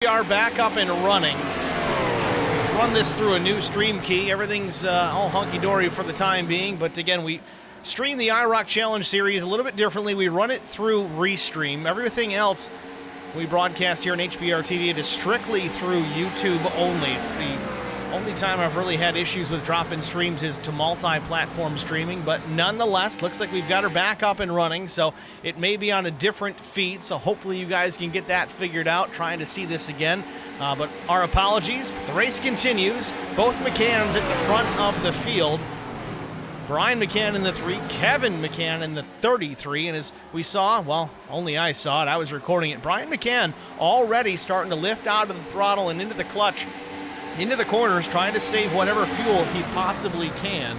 We are back up and running. Run this through a new stream key. Everything's all hunky-dory for the time being, but again, we stream the IROC Challenge Series a little bit differently. We run it through Restream. Everything else we broadcast here on HBR TV, it is strictly through YouTube only. It's the only time I've really had issues with drop-in streams is to multi-platform streaming, but nonetheless, looks like we've got her back up and running, so it may be on a different feed, so hopefully you guys can get that figured out, trying to see this again. But our apologies. The race continues. Both McCanns at the front of the field. Brian McCann in the 3, Kevin McCann in the 33, and as we saw, well, only I saw it, I was recording it, Brian McCann already starting to lift out of the throttle and into the clutch, into the corners, trying to save whatever fuel he possibly can.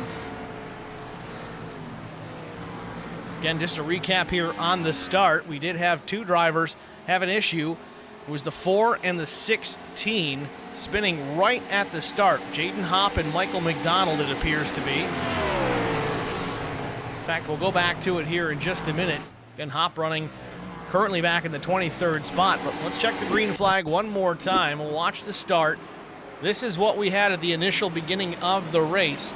Again, just a recap here on the start, we did have two drivers have an issue. It was the 4 and the 16 spinning right at the start. Jaden Hopp and Michael McDonald, it appears to be. In fact, we'll go back to it here in just a minute. Again, Hopp running currently back in the 23rd spot, but let's check the green flag one more time. We'll watch the start. This is what we had at the initial beginning of the race.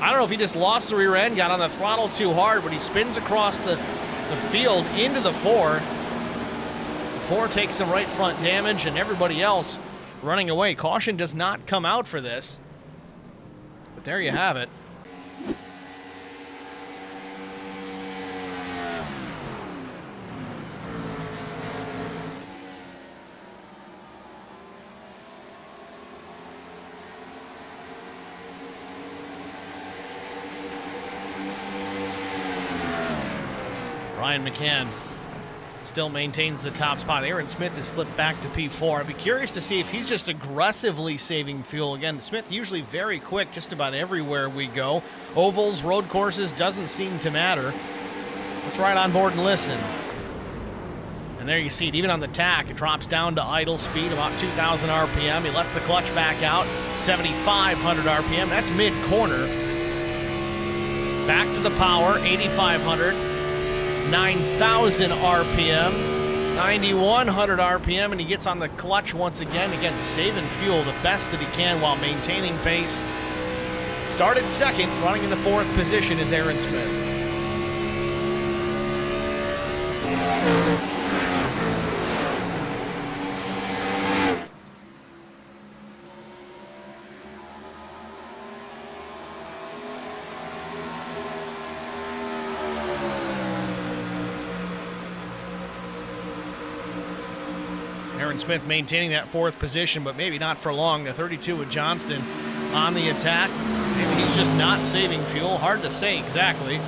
I don't know if he just lost the rear end, got on the throttle too hard, but he spins across the field into the 4. 4 takes some right front damage, and everybody else running away. Caution does not come out for this. But there you have it. Brian McCann still maintains the top spot. Aaron Smith has slipped back to P4. I'd be curious to see if he's just aggressively saving fuel. Again, Smith usually very quick just about everywhere we go. Ovals, road courses, doesn't seem to matter. Let's ride on board and listen. And there you see it, even on the tack, it drops down to idle speed, about 2,000 RPM. He lets the clutch back out, 7,500 RPM. That's mid-corner. Back to the power, 8,500. 9,000 RPM, 9,100 RPM, and he gets on the clutch once again. Again, saving fuel the best that he can while maintaining pace. Started second, running in the 4th position is Aaron Smith. Aaron Smith maintaining that 4th position, but maybe not for long. The 32 with Johnston on the attack. Maybe he's just not saving fuel. Hard to say exactly.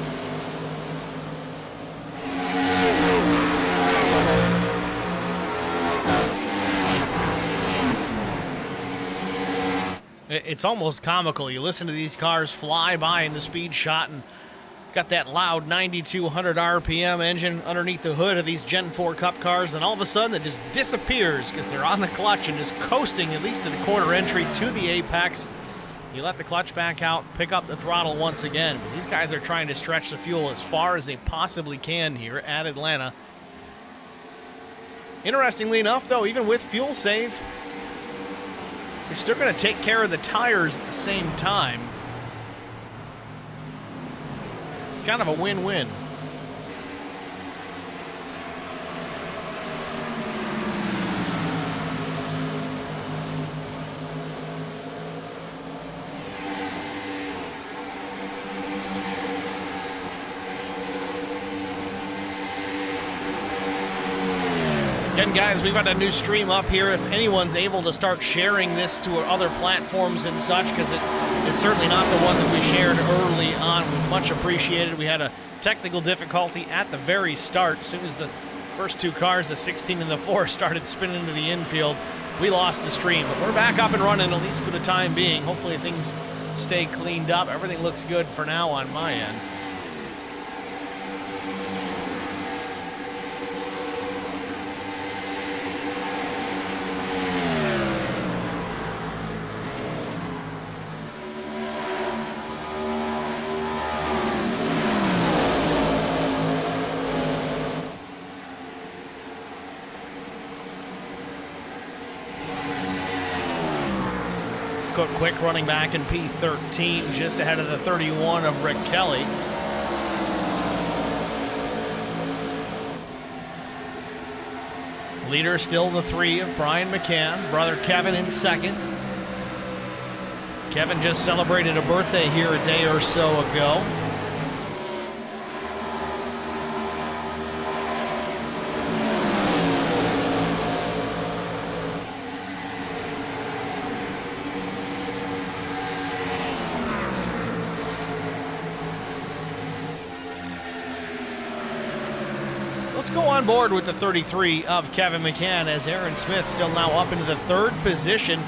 It's almost comical. You listen to these cars fly by in the speed shot and got that loud 9,200 RPM engine underneath the hood of these Gen 4 Cup cars, and all of a sudden it just disappears because they're on the clutch and just coasting at least to the corner entry to the apex. You let the clutch back out, pick up the throttle once again. But these guys are trying to stretch the fuel as far as they possibly can here at Atlanta. Interestingly enough, though, even with fuel save, you're still going to take care of the tires at the same time. Kind of a win-win. Again, guys, we've got a new stream up here. If anyone's able to start sharing this to other platforms and such, because it is certainly not the one that we shared early on. Much appreciated. We had a technical difficulty at the very start. As soon as the first two cars, the 16 and the 4, started spinning into the infield, we lost the stream. But we're back up and running, at least for the time being. Hopefully things stay cleaned up. Everything looks good for now on my end. Cook Quick running back in P13, just ahead of the 31 of Rick Kelly. Leader still the 3 of Brian McCann. Brother Kevin in second. Kevin just celebrated a birthday here a day or so ago. Let's go on board with the 33 of Kevin McCann as Aaron Smith still now up into the 3rd position.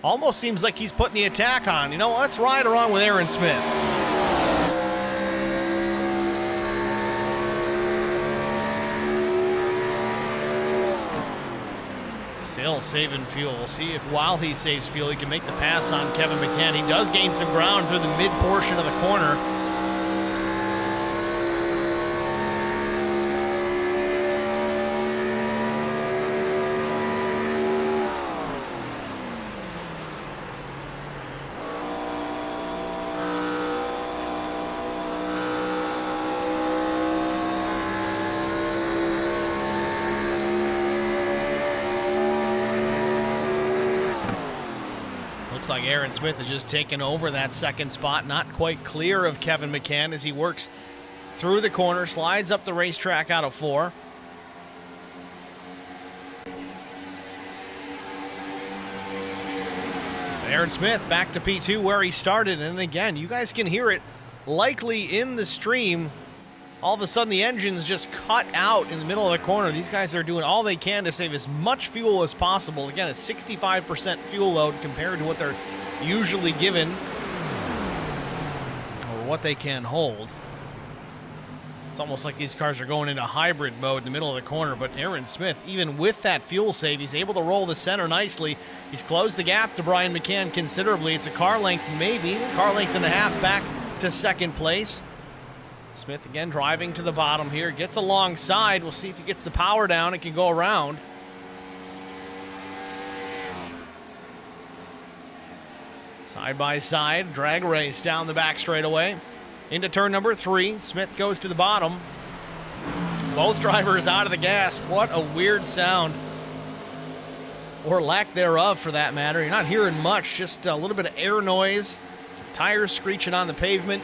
Almost seems like he's putting the attack on. You know, let's ride around with Aaron Smith. Still saving fuel. We'll see if while he saves fuel, he can make the pass on Kevin McCann. He does gain some ground through the mid portion of the corner. Looks like Aaron Smith has just taken over that 2nd spot, not quite clear of Kevin McCann as he works through the corner, slides up the racetrack out of 4. Aaron Smith back to P2 where he started, and again, you guys can hear it likely in the stream. All of a sudden, the engine's just cut out in the middle of the corner. These guys are doing all they can to save as much fuel as possible. Again, a 65% fuel load compared to what they're usually given or what they can hold. It's almost like these cars are going into hybrid mode in the middle of the corner, but Aaron Smith, even with that fuel save, he's able to roll the center nicely. He's closed the gap to Brian McCann considerably. It's a car length, maybe, car length and a half back to 2nd place. Smith again driving to the bottom here, gets alongside. We'll see if he gets the power down and can go around. Side by side, drag race down the back straightaway. Into turn number 3, Smith goes to the bottom. Both drivers out of the gas. What a weird sound. Or lack thereof for that matter. You're not hearing much, just a little bit of air noise. Some tires screeching on the pavement.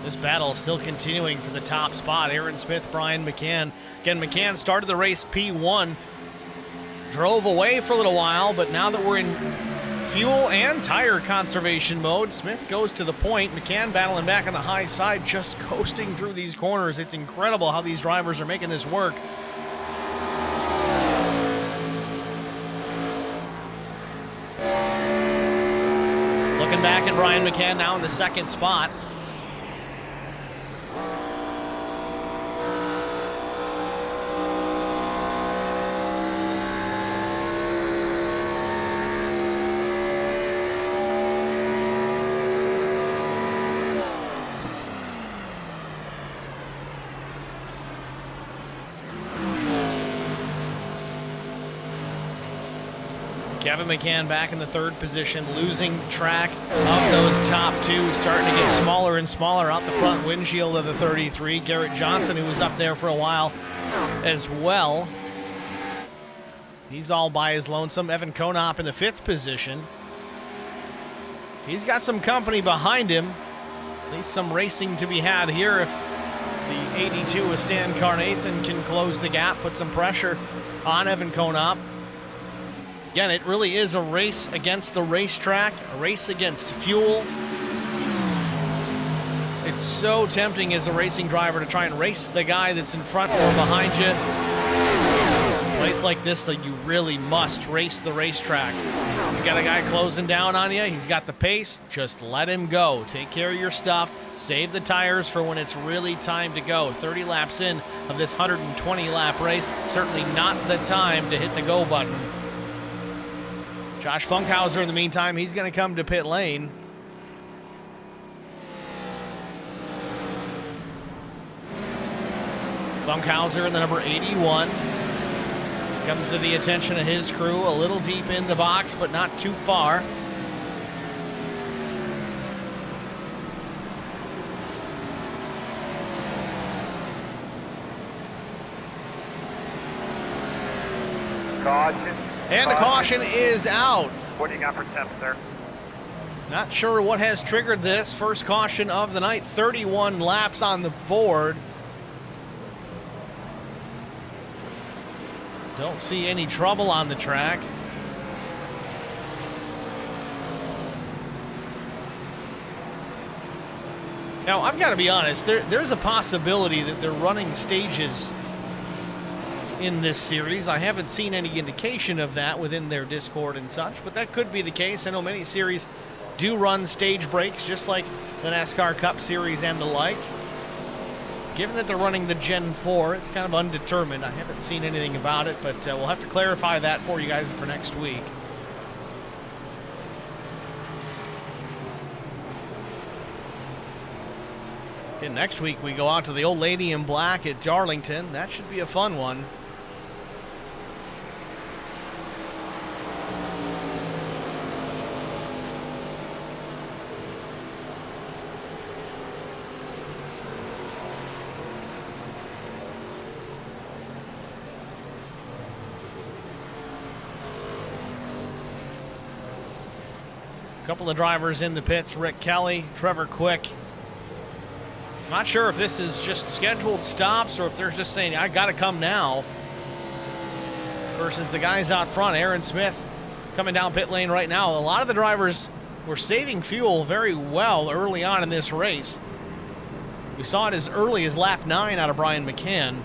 This battle is still continuing for the top spot. Aaron Smith, Brian McCann. Again, McCann started the race P1, drove away for a little while, but now that we're in fuel and tire conservation mode, Smith goes to the point. McCann battling back on the high side, just coasting through these corners. It's incredible how these drivers are making this work. Looking back at Brian McCann now in the 2nd spot. Kevin McCann back in the 3rd position, losing track of those top 2, starting to get smaller and smaller out the front windshield of the 33. Garrett Johnson, who was up there for a while as well. He's all by his lonesome. Evan Konop in the 5th position. He's got some company behind him. At least some racing to be had here if the 82 of Stan Carnathan can close the gap, put some pressure on Evan Konop. Again, it really is a race against the racetrack, a race against fuel. It's so tempting as a racing driver to try and race the guy that's in front or behind you. place like this that you really must race the racetrack. If you got a guy closing down on you, he's got the pace, just let him go. Take care of your stuff. Save the tires for when it's really time to go. 30 laps in of this 120-lap race, certainly not the time to hit the go button. Josh Funkhauser, in the meantime, he's going to come to pit lane. Funkhauser in the number 81 comes to the attention of his crew, a little deep in the box, but not too far. Caution. And the caution is out. What do you got for temps, sir? Not sure what has triggered this. First caution of the night, 31 laps on the board. Don't see any trouble on the track. Now, I've got to be honest, there's a possibility that they're running stages in this series. I haven't seen any indication of that within their Discord and such, but that could be the case. I know many series do run stage breaks, just like the NASCAR Cup Series and the like. Given that they're running the Gen 4, it's kind of undetermined. I haven't seen anything about it, but we'll have to clarify that for you guys for next week. Again, next week we go out to the Old Lady in Black at Darlington. That should be a fun one. Couple of drivers in the pits, Rick Kelly, Trevor Quick. Not sure if this is just scheduled stops or if they're just saying, I got to come now. Versus the guys out front, Aaron Smith coming down pit lane right now. A lot of the drivers were saving fuel very well early on in this race. We saw it as early as lap 9 out of Brian McCann.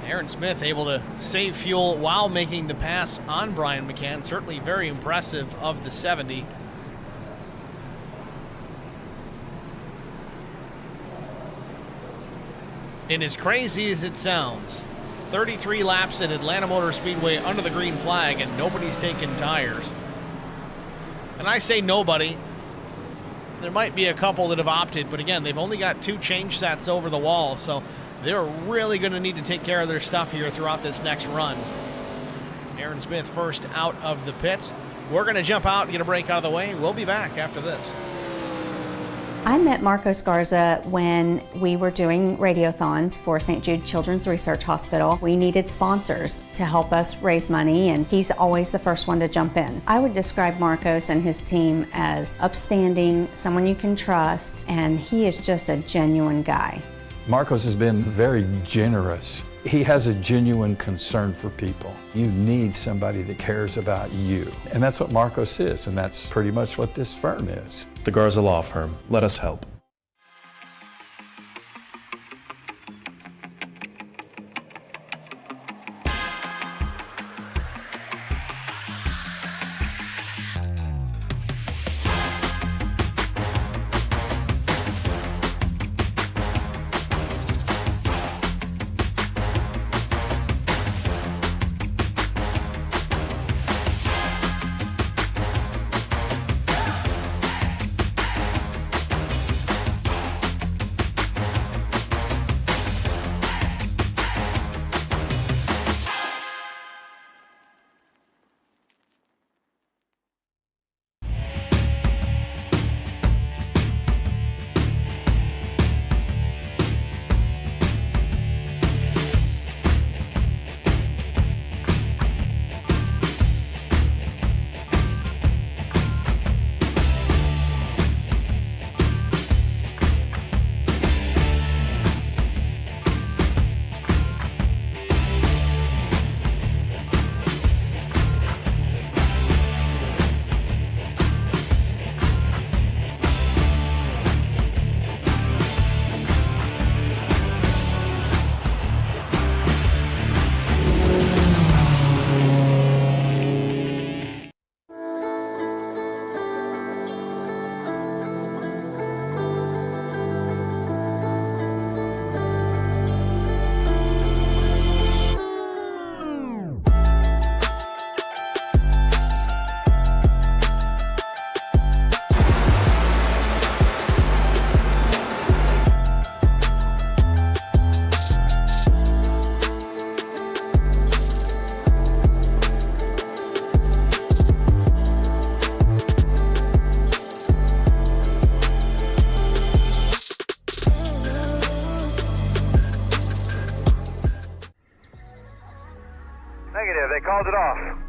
Aaron Smith able to save fuel while making the pass on Brian McCann. Certainly very impressive of the 70. And as crazy as it sounds, 33 laps at Atlanta Motor Speedway under the green flag and nobody's taking tires. And I say nobody. There might be a couple that have opted, but again, they've only got 2 change sets over the wall, so they're really going to need to take care of their stuff here throughout this next run. Aaron Smith first out of the pits. We're going to jump out and get a break out of the way. We'll be back after this. I met Marco Scarza when we were doing radiothons for St. Jude Children's Research Hospital. We needed sponsors to help us raise money, and he's always the first one to jump in. I would describe Marcos and his team as upstanding, someone you can trust, and he is just a genuine guy. Marcos has been very generous. He has a genuine concern for people. You need somebody that cares about you. And that's what Marcos is, and that's pretty much what this firm is. The Garza Law Firm. Let us help. called it off.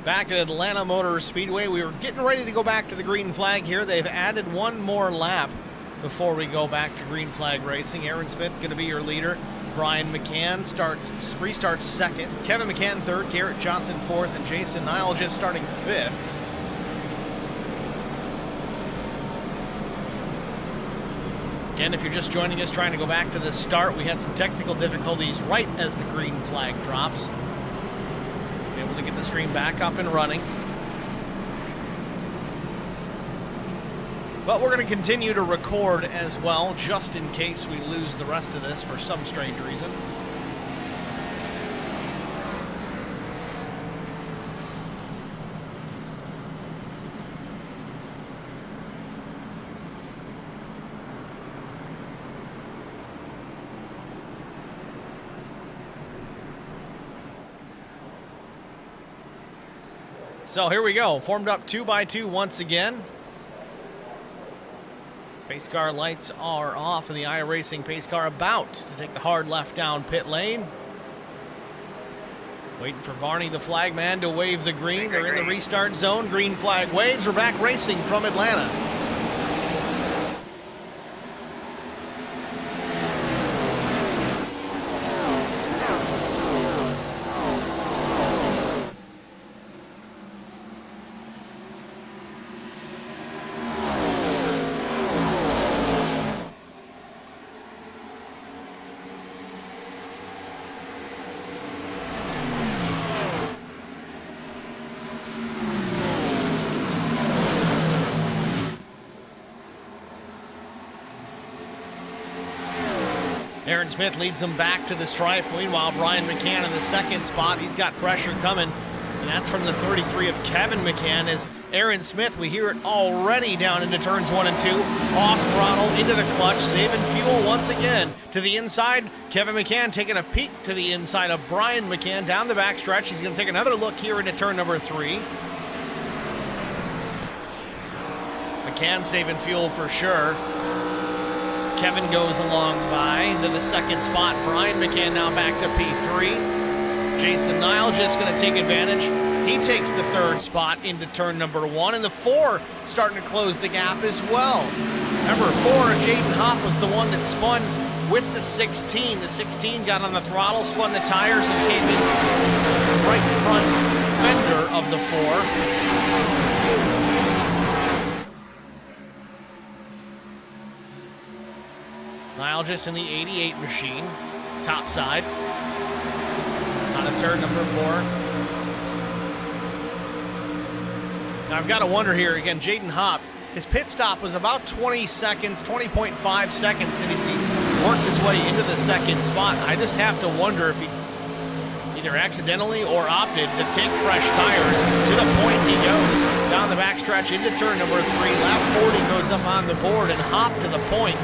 Back at Atlanta Motor Speedway, we were getting ready to go back to the green flag here. They've added one more lap before we go back to green flag racing. Aaron Smith going to be your leader. Brian McCann restarts second. Kevin McCann third. Garrett Johnson fourth. And Jason Niles just starting fifth. Again, if you're just joining us trying to go back to the start, we had some technical difficulties right as the green flag drops. Able to get the stream back up and running. But we're going to continue to record as well, just in case we lose the rest of this for some strange reason. So here we go, formed up 2 by 2 once again. Pace car lights are off, and the iRacing pace car about to take the hard left down pit lane. Waiting for Barney the flagman to wave the green. They're in the restart zone. Green flag waves. We're back racing from Atlanta. Aaron Smith leads them back to the stripe. Meanwhile, Brian McCann in the second spot. He's got pressure coming, and that's from the 33 of Kevin McCann. As Aaron Smith, we hear it already down into turns 1 and 2. Off throttle, into the clutch, saving fuel once again. To the inside, Kevin McCann taking a peek to the inside of Brian McCann down the back stretch. He's going to take another look here into turn number 3. McCann saving fuel for sure. Kevin goes along by into the second spot. Brian McCann now back to P3. Jason Niles just going to take advantage. He takes the third spot into turn number 1, and the 4 starting to close the gap as well. Number 4, Jaden Hopp was the one that spun with the 16. The 16 got on the throttle, spun the tires, and came in right front fender of the 4. Niles just in the 88 machine, top side, on a turn number 4. Now I've got to wonder here, again, Jaden Hopp, his pit stop was about 20 seconds, 20.5 seconds, and he works his way into the second spot. I just have to wonder if he either accidentally or opted to take fresh tires. To the point he goes, down the backstretch into turn number 3. Lap 40 goes up on the board, and Hopp to the point.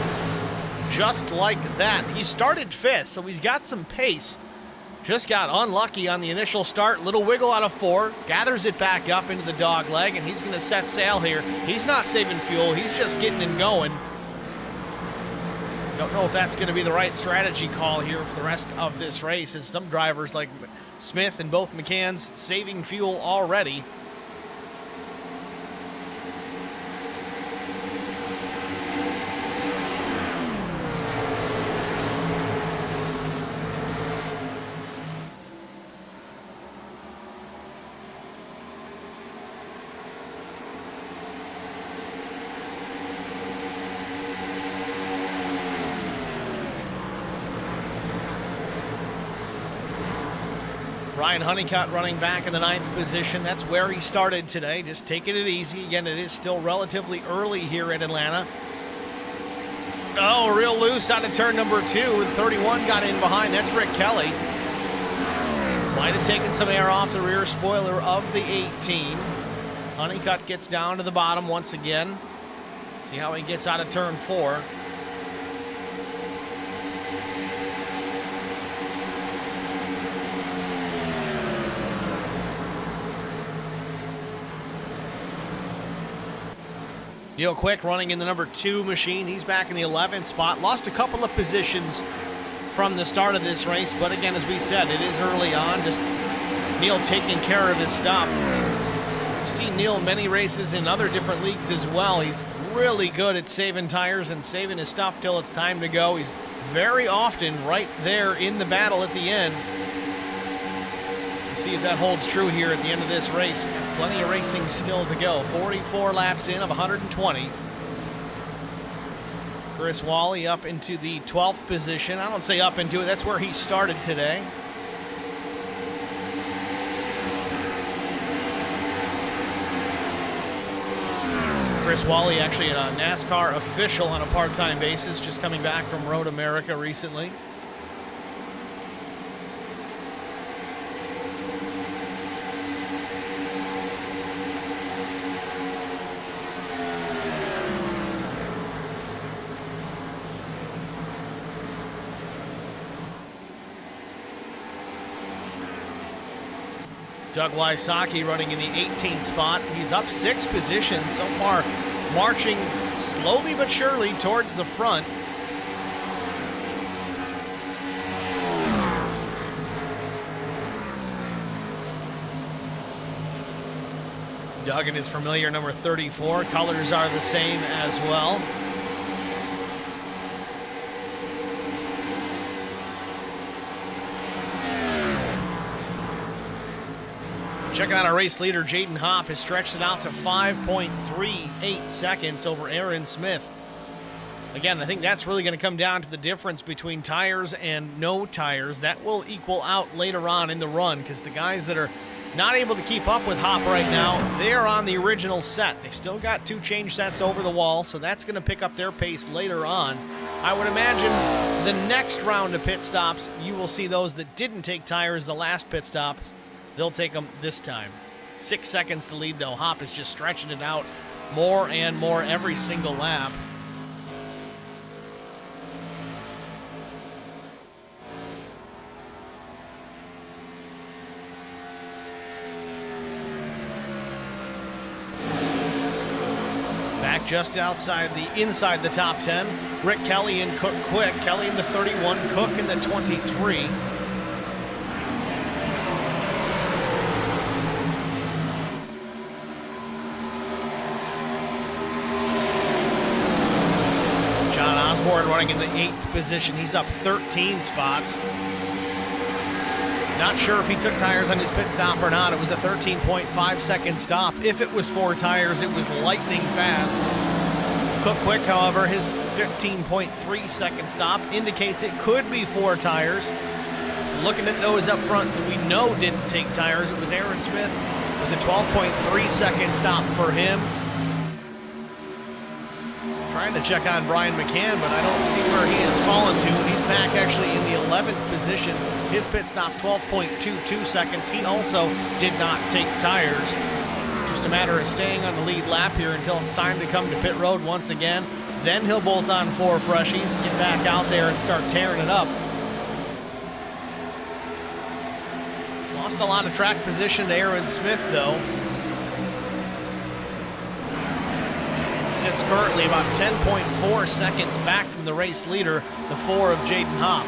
Just like that. He started 5th, so he's got some pace. Just got unlucky on the initial start. Little wiggle out of 4. Gathers it back up into the dog leg, and he's going to set sail here. He's not saving fuel. He's just getting and going. Don't know if that's going to be the right strategy call here for the rest of this race, as some drivers like Smith and both McCann's saving fuel already. Ryan Honeycutt running back in the 9th position. That's where he started today, just taking it easy. Again, it is still relatively early here at Atlanta. Oh, real loose out of turn number 2, and 31 got in behind. That's Rick Kelly. Might have taken some air off the rear spoiler of the 18. Honeycutt gets down to the bottom once again. See how he gets out of turn 4. Neil Quick running in the number 2 machine. He's back in the 11th spot. Lost a couple of positions from the start of this race, but again, as we said, it is early on. Just Neil taking care of his stuff. You've seen Neil in many races in other different leagues as well. He's really good at saving tires and saving his stuff till it's time to go. He's very often right there in the battle at the end. We'll see if that holds true here at the end of this race. Plenty of racing still to go. 44 laps in of 120. Chris Wally up into the 12th position. I don't say up into it, that's where he started today. Chris Wally, actually a NASCAR official on a part-time basis, just coming back from Road America recently. Doug Wysocki running in the 18th spot. He's up 6 positions so far, marching slowly but surely towards the front. Doug in his familiar number 34. Colors are the same as well. Checking out our race leader, Jaden Hopp, has stretched it out to 5.38 seconds over Aaron Smith. Again, I think that's really going to come down to the difference between tires and no tires. That will equal out later on in the run, because the guys that are not able to keep up with Hopp right now, they are on the original set. They've still got 2 change sets over the wall, so that's going to pick up their pace later on. I would imagine the next round of pit stops, you will see those that didn't take tires the last pit stop. They'll take them this time. 6 seconds to lead, though. Hopp is just stretching it out more and more every single lap. Back just outside inside the top 10. Rick Kelly and Cook Quick. Kelly in the 31, Cook in the 23. Running in the 8th position. He's up 13 spots. Not sure if he took tires on his pit stop or not. It was a 13.5 second stop. If it was 4 tires, it was lightning fast. Cook Quick, however, his 15.3 second stop indicates it could be 4 tires. Looking at those up front that we know didn't take tires, it was Aaron Smith. It was a 12.3 second stop for him. Trying to check on Brian McCann, but I don't see where he has fallen to. He's back actually in the 11th position. His pit stop, 12.22 seconds. He also did not take tires. Just a matter of staying on the lead lap here until it's time to come to pit road once again. Then he'll bolt on 4 freshies, get back out there and start tearing it up. Lost a lot of track position to Aaron Smith, though. Sits currently about 10.4 seconds back from the race leader, the 4 of Jaden Hopp.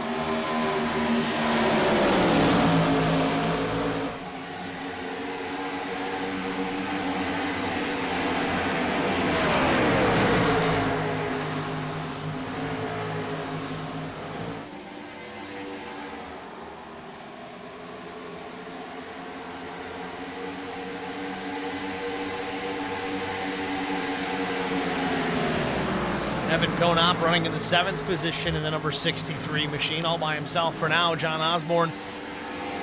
Evan Konop running in the 7th position in the number 63 machine, all by himself for now. John Osborne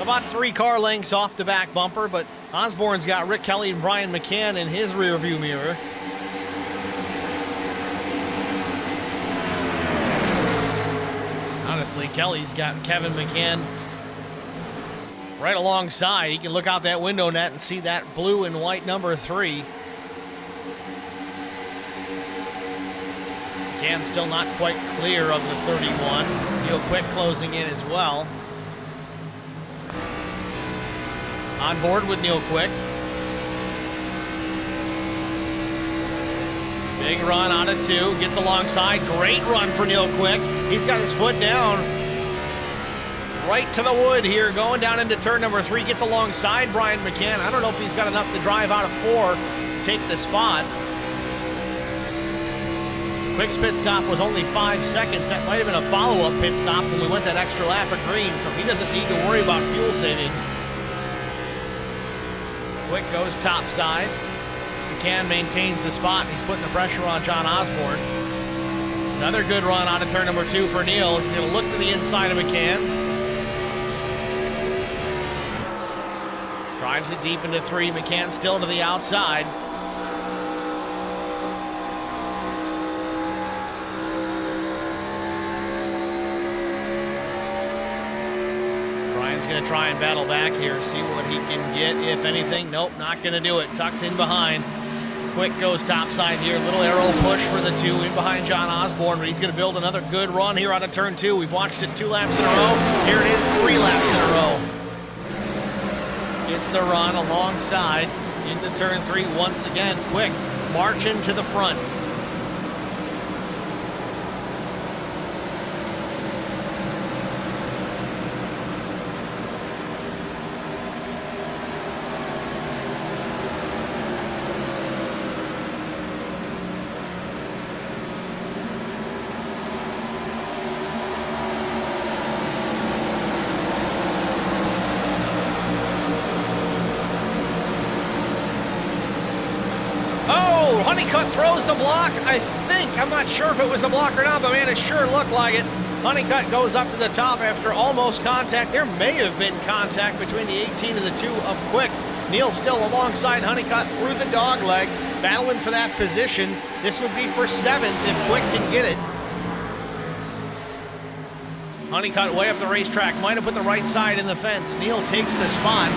About 3 car lengths off the back bumper, but Osborne's got Rick Kelly and Brian McCann in his rearview mirror. Honestly, Kelly's got Kevin McCann right alongside. He can look out that window net and see that blue and white number 3. McCann still not quite clear of the 31. Neil Quick closing in as well. On board with Neil Quick. Big run out of 2, gets alongside. Great run for Neil Quick. He's got his foot down. Right to the wood here, going down into turn number 3. Gets alongside Brian McCann. I don't know if he's got enough to drive out of 4, take the spot. Quick's pit stop was only 5 seconds. That might have been a follow-up pit stop when we went that extra lap at green, so he doesn't need to worry about fuel savings. Quick goes topside. McCann maintains the spot. He's putting the pressure on John Osborne. Another good run out of turn number 2 for Neil. He's going to look to the inside of McCann. Drives it deep into 3. McCann still to the outside. Brian's going to try and battle back here, see what he can get, if anything. Nope, not going to do it. Tucks in behind. Quick goes topside here. Little arrow push for the 2 in behind John Osborne, but he's going to build another good run here out of turn 2. We've watched it 2 laps in a row. Here it is, 3 laps in a row. Gets the run alongside into turn 3 once again. Quick marching to the front. Honeycutt throws the block, I think. I'm not sure if it was a block or not, but man, it sure looked like it. Honeycutt goes up to the top after almost contact. There may have been contact between the 18 and the 2 of Quick. Neil still alongside Honeycutt through the dog leg, battling for that position. This would be for 7th if Quick can get it. Honeycutt way up the racetrack, might have put the right side in the fence. Neil takes the spot.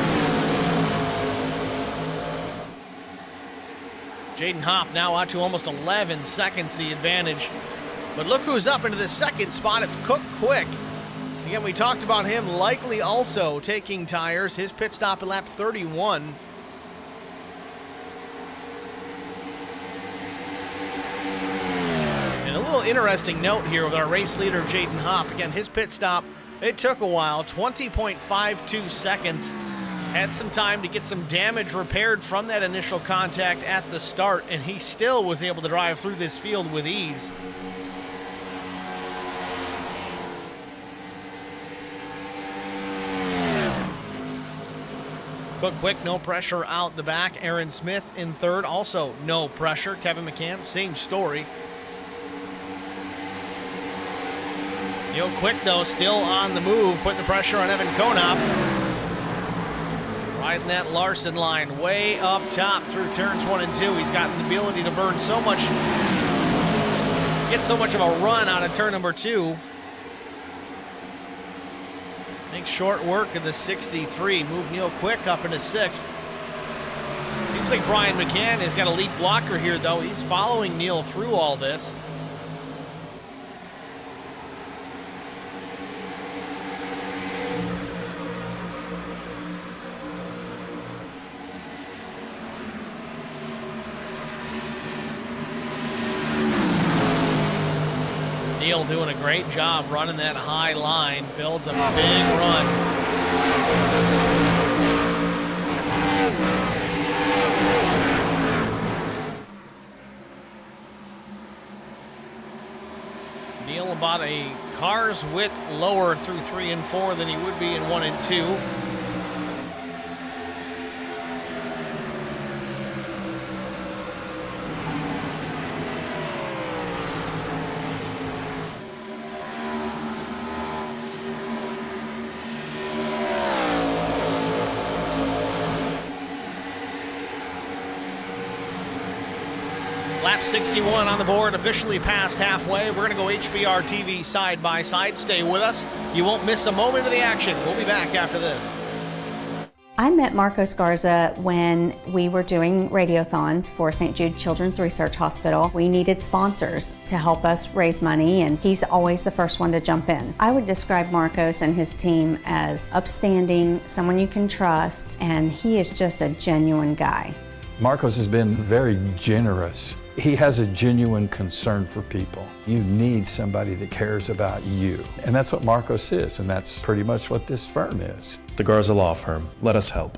Jaden Hopp now out to almost 11 seconds the advantage. But look who's up into the 2nd spot. It's Cook Quick. Again, we talked about him likely also taking tires. His pit stop at lap 31. And a little interesting note here with our race leader, Jaden Hopp. Again, his pit stop, it took a while, 20.52 seconds. Had some time to get some damage repaired from that initial contact at the start, and he still was able to drive through this field with ease. Cook Quick, no pressure out the back. Aaron Smith in 3rd, also no pressure. Kevin McCann, same story. Neil Quick, though, still on the move, putting the pressure on Evan Konop. Riding that Larson line way up top through turns 1 and 2. He's got the ability to burn so much, get so much of a run out of turn number 2. Makes short work of the 63. Move Neil Quick up into 6th. Seems like Brian McCann has got a lead blocker here, though. He's following Neil through all this. Neil doing a great job running that high line, builds a big run. Neil about a car's width lower through 3 and 4 than he would be in 1 and 2. Lap 61 on the board, officially past halfway. We're going to go HBR TV side by side. Stay with us. You won't miss a moment of the action. We'll be back after this. I met Marco Scarza when we were doing radiothons for St. Jude Children's Research Hospital. We needed sponsors to help us raise money, and he's always the first one to jump in. I would describe Marcos and his team as upstanding, someone you can trust, and he is just a genuine guy. Marcos has been very generous. He has a genuine concern for people. You need somebody that cares about you. And that's what Marcos is, and that's pretty much what this firm is. The Garza Law Firm. Let us help.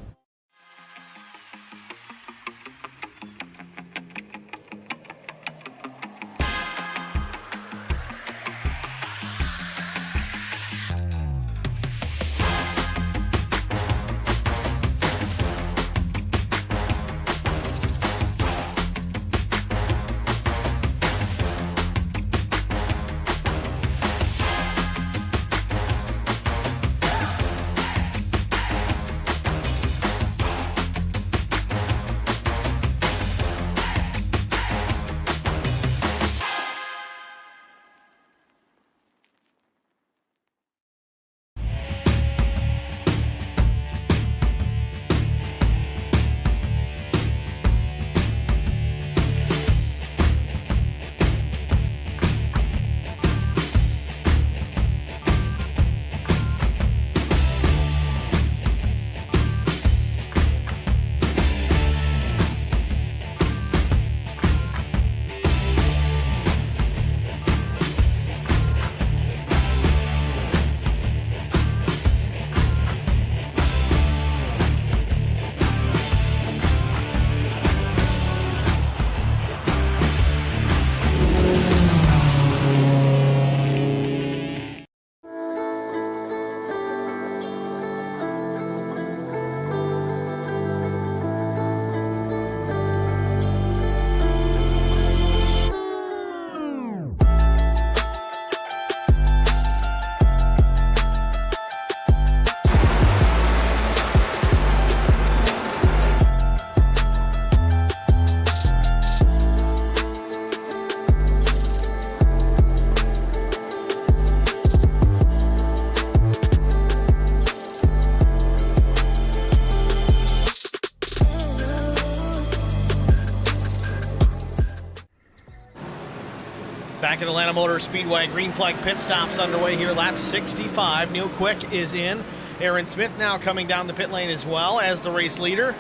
Back at Atlanta Motor Speedway, green flag pit stops underway here, lap 65. Neil Quick is in. Aaron Smith now coming down the pit lane as well as the race leader.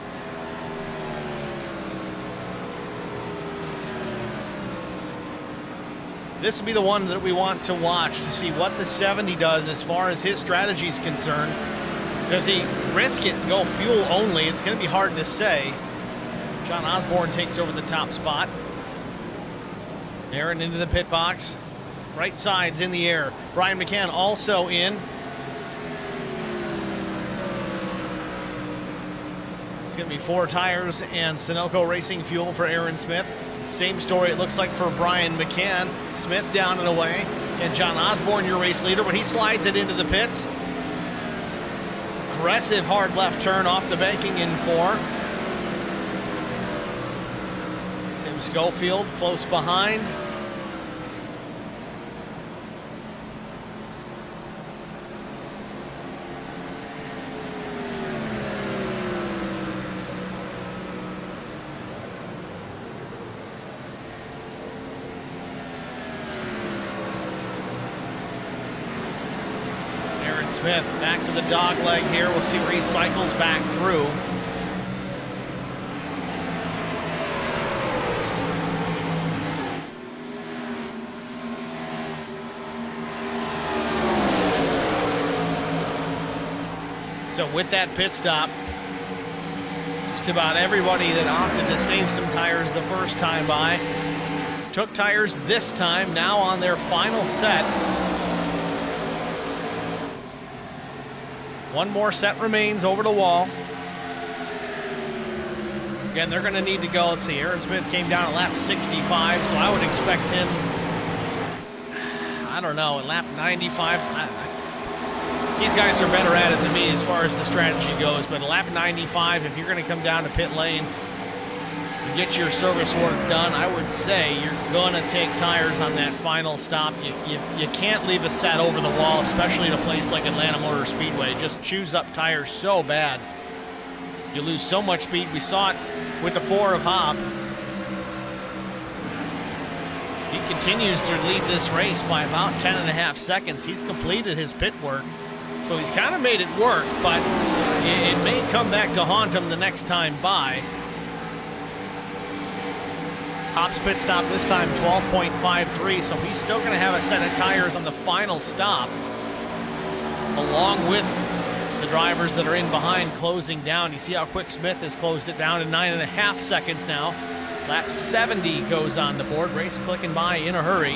This will be the one that we want to watch to see what the 70 does as far as his strategy is concerned. Does he risk it and go fuel only? It's going to be hard to say. John Osborne takes over the top spot. Aaron into the pit box. Right side's in the air. Brian McCann also in. It's going to be 4 tires and Sunoco Racing fuel for Aaron Smith. Same story, it looks like, for Brian McCann. Smith down and away. And John Osborne, your race leader, but he slides it into the pits. Aggressive hard left turn off the banking in 4. Tim Schofield close behind. Smith back to the dog leg here. We'll see where he cycles back through. So with that pit stop, just about everybody that opted to save some tires the first time by took tires this time, now on their final set. One more set remains over the wall. Again, they're going to need to go. Let's see, Aaron Smith came down at lap 65, so I would expect him, I don't know, at lap 95. These guys are better at it than me as far as the strategy goes, but at lap 95, if you're going to come down to pit lane, get your service work done, I would say you're going to take tires on that final stop. You can't leave a set over the wall, especially at a place like Atlanta Motor Speedway. It just chews up tires so bad. You lose so much speed. We saw it with the 4 of Hop. He continues to lead this race by about 10.5 seconds. He's completed his pit work, so he's kind of made it work, but it may come back to haunt him the next time by. Hop's pit stop this time 12.53, so he's still going to have a set of tires on the final stop, along with the drivers that are in behind closing down. You see how quick Smith has closed it down in 9.5 seconds now. Lap 70 goes on the board. Race clicking by in a hurry.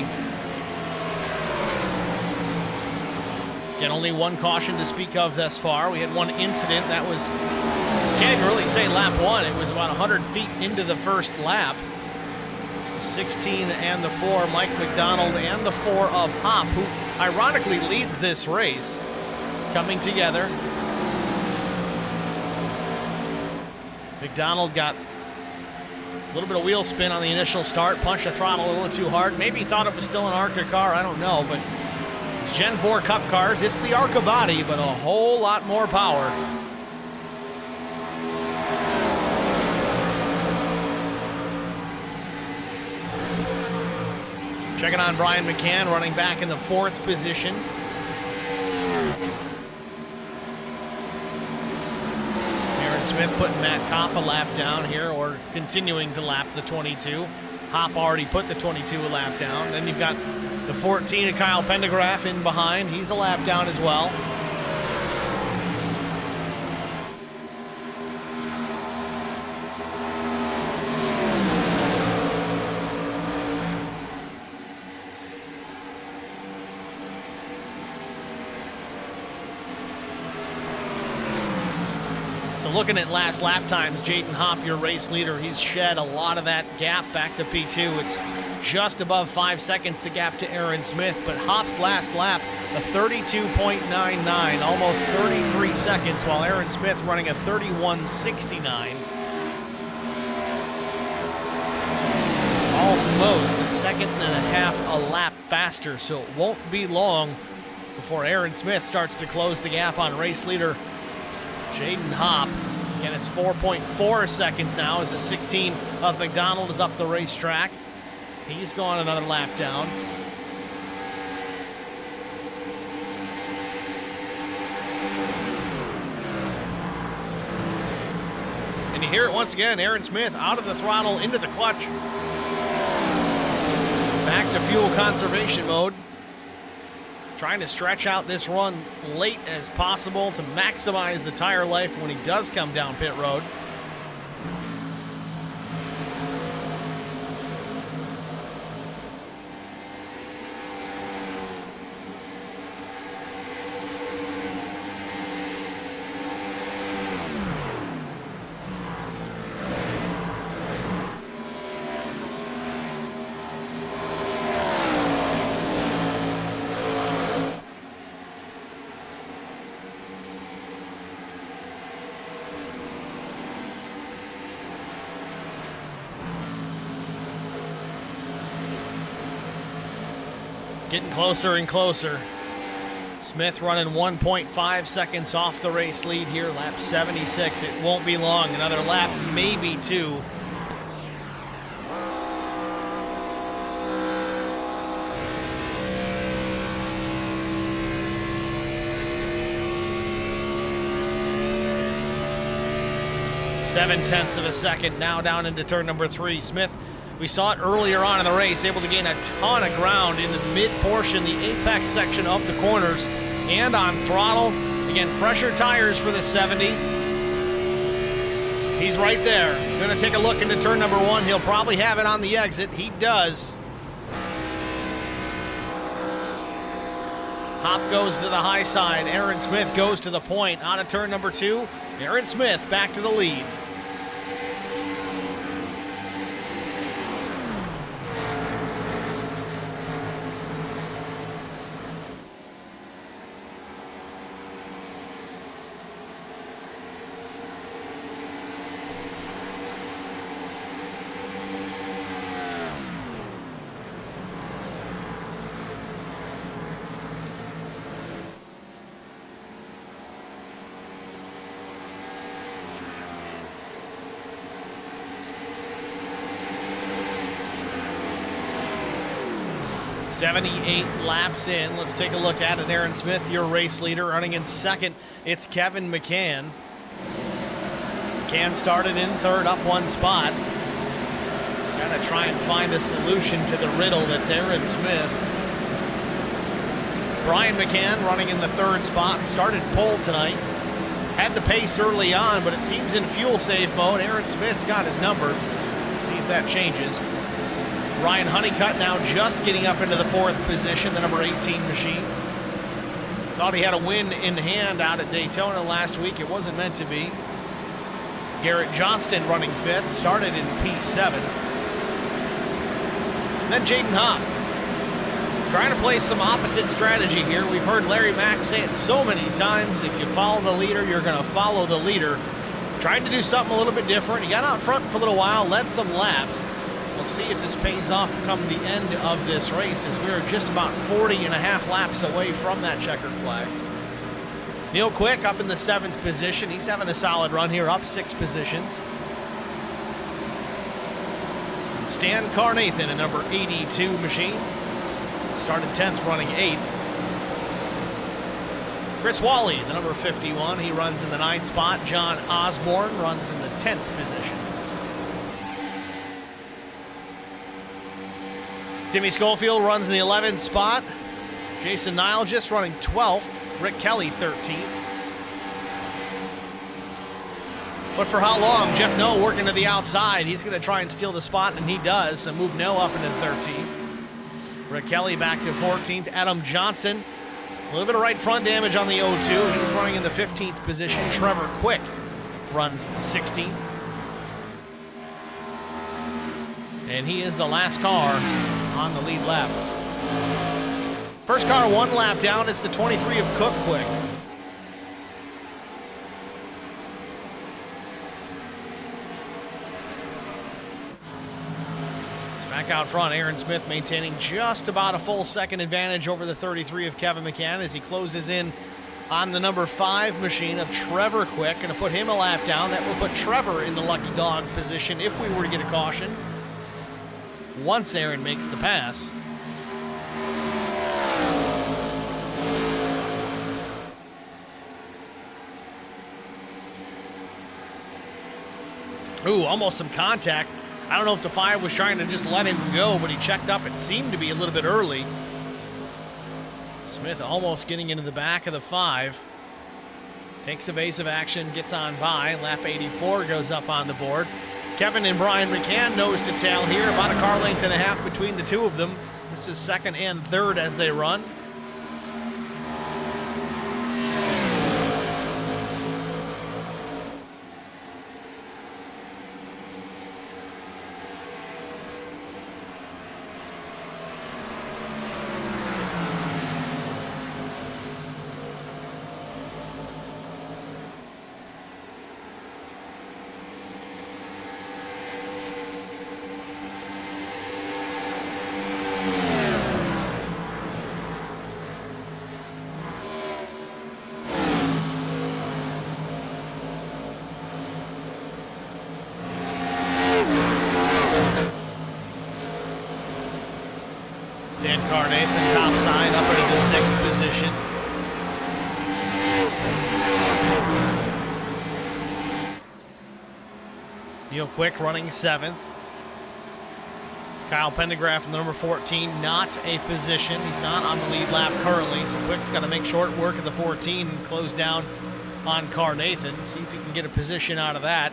Again, only one caution to speak of thus far. We had one incident. That was, can't even really say lap 1. It was about 100 feet into the first lap. It's the 16 and the 4, Mike McDonald, and the 4 of Hop, who ironically leads this race, coming together. McDonald got a little bit of wheel spin on the initial start, punched the throttle a little too hard. Maybe thought it was still an ARCA car, I don't know, but it's Gen 4 Cup cars. It's the ARCA body, but a whole lot more power. Checking on Brian McCann, running back in the 4th position. Smith putting Matt Kopp a lap down here, or continuing to lap the 22. Hop already put the 22 a lap down. Then you've got the 14 of Kyle Pendergraph in behind. He's a lap down as well. Looking at last lap times, Jaden Hop, your race leader, he's shed a lot of that gap back to P2. It's just above 5 seconds the gap to Aaron Smith, but Hop's last lap, a 32.99, almost 33 seconds, while Aaron Smith running a 31.69. Almost a second and a half a lap faster, so it won't be long before Aaron Smith starts to close the gap on race leader Jaden Hop. Again, it's 4.4 seconds now as the 16 of McDonald is up the racetrack. He's gone another lap down. And you hear it once again, Aaron Smith out of the throttle into the clutch. Back to fuel conservation mode. Trying to stretch out this run late as possible to maximize the tire life when he does come down pit road. Getting closer and closer. Smith running 1.5 seconds off the race lead here, lap 76. It won't be long, another lap, maybe 2. Seven-tenths of a second now down into turn number 3. Smith, we saw it earlier on in the race, able to gain a ton of ground in the mid-portion, the apex section of the corners, and on throttle. Again, fresher tires for the 70. He's right there. Going to take a look into turn number 1. He'll probably have it on the exit. He does. Hop goes to the high side. Aaron Smith goes to the point. Out of turn number 2, Aaron Smith back to the lead. 78 laps in. Let's take a look at it. Aaron Smith, your race leader. Running in second, it's Kevin McCann. McCann started in third, up one spot. Gotta try and find a solution to the riddle that's Aaron Smith. Brian McCann running in the third spot. Started pole tonight. Had the pace early on, but it seems in fuel safe mode. Aaron Smith's got his number. See if that changes. Ryan Honeycutt now just getting up into the fourth position, the number 18 machine. Thought he had a win in hand out at Daytona last week. It wasn't meant to be. Garrett Johnston running fifth, started in P7. And then Jaden Hopp, trying to play some opposite strategy here. We've heard Larry Mack say it so many times, if you follow the leader, you're going to follow the leader. Trying to do something a little bit different. He got out front for a little while, led some laps. We'll see if this pays off come the end of this race, as we're just about 40 and a half laps away from that checkered flag. Neil Quick up in the 7th position. He's having a solid run here, up 6 positions. And Stan Carnathan, a number 82 machine. Started 10th, running 8th. Chris Wally, the number 51, he runs in the 9th spot. John Osborne runs in the 10th position. Timmy Schofield runs in the 11th spot. Jason Nile just running 12th. Rick Kelly 13th. But for how long? Jeff Noe working to the outside. He's going to try and steal the spot, and he does. So move Noe up into 13th. Rick Kelly back to 14th. Adam Johnson, a little bit of right front damage on the 0-2. He's running in the 15th position. Trevor Quick runs 16th. And he is the last car on the lead lap. First car 1 lap down. It's the 23 of Cook Quick. It's back out front. Aaron Smith maintaining just about a full second advantage over the 33 of Kevin McCann as he closes in on the number 5 machine of Trevor Quick. Going to put him a lap down. That will put Trevor in the lucky dog position if we were to get a caution once Aaron makes the pass. Ooh, almost some contact. I don't know if the 5 was trying to just let him go, but he checked up. It seemed to be a little bit early. Smith almost getting into the back of the 5. Takes evasive action, gets on by. Lap 84 goes up on the board. Kevin and Brian McCann nose to tail here, about a car length and a half between the two of them. This is second and third as they run. Stan Carnathan, top side, up into the 6th position. Neil Quick running 7th. Kyle Pendergraft, number 14, not a position. He's not on the lead lap currently, so Quick's got to make short work of the 14 and close down on Carnathan. See if he can get a position out of that.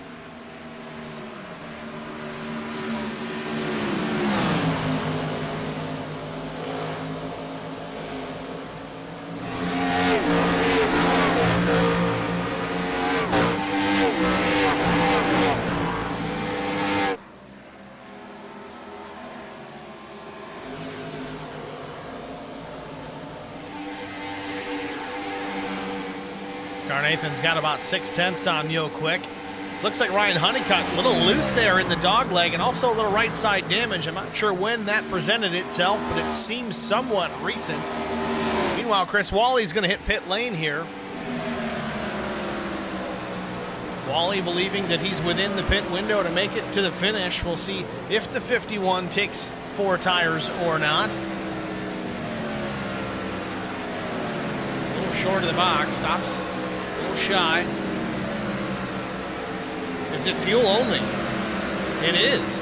Carnathan's got about 6/10 on Neil Quick. Looks like Ryan Honeycutt a little loose there in the dog leg and also a little right side damage. I'm not sure when that presented itself, but it seems somewhat recent. Meanwhile, Chris Wally's going to hit pit lane here. Wally believing that he's within the pit window to make it to the finish. We'll see if the 51 takes 4 tires or not. short of the box. Stops a little shy. Is it fuel only? It is.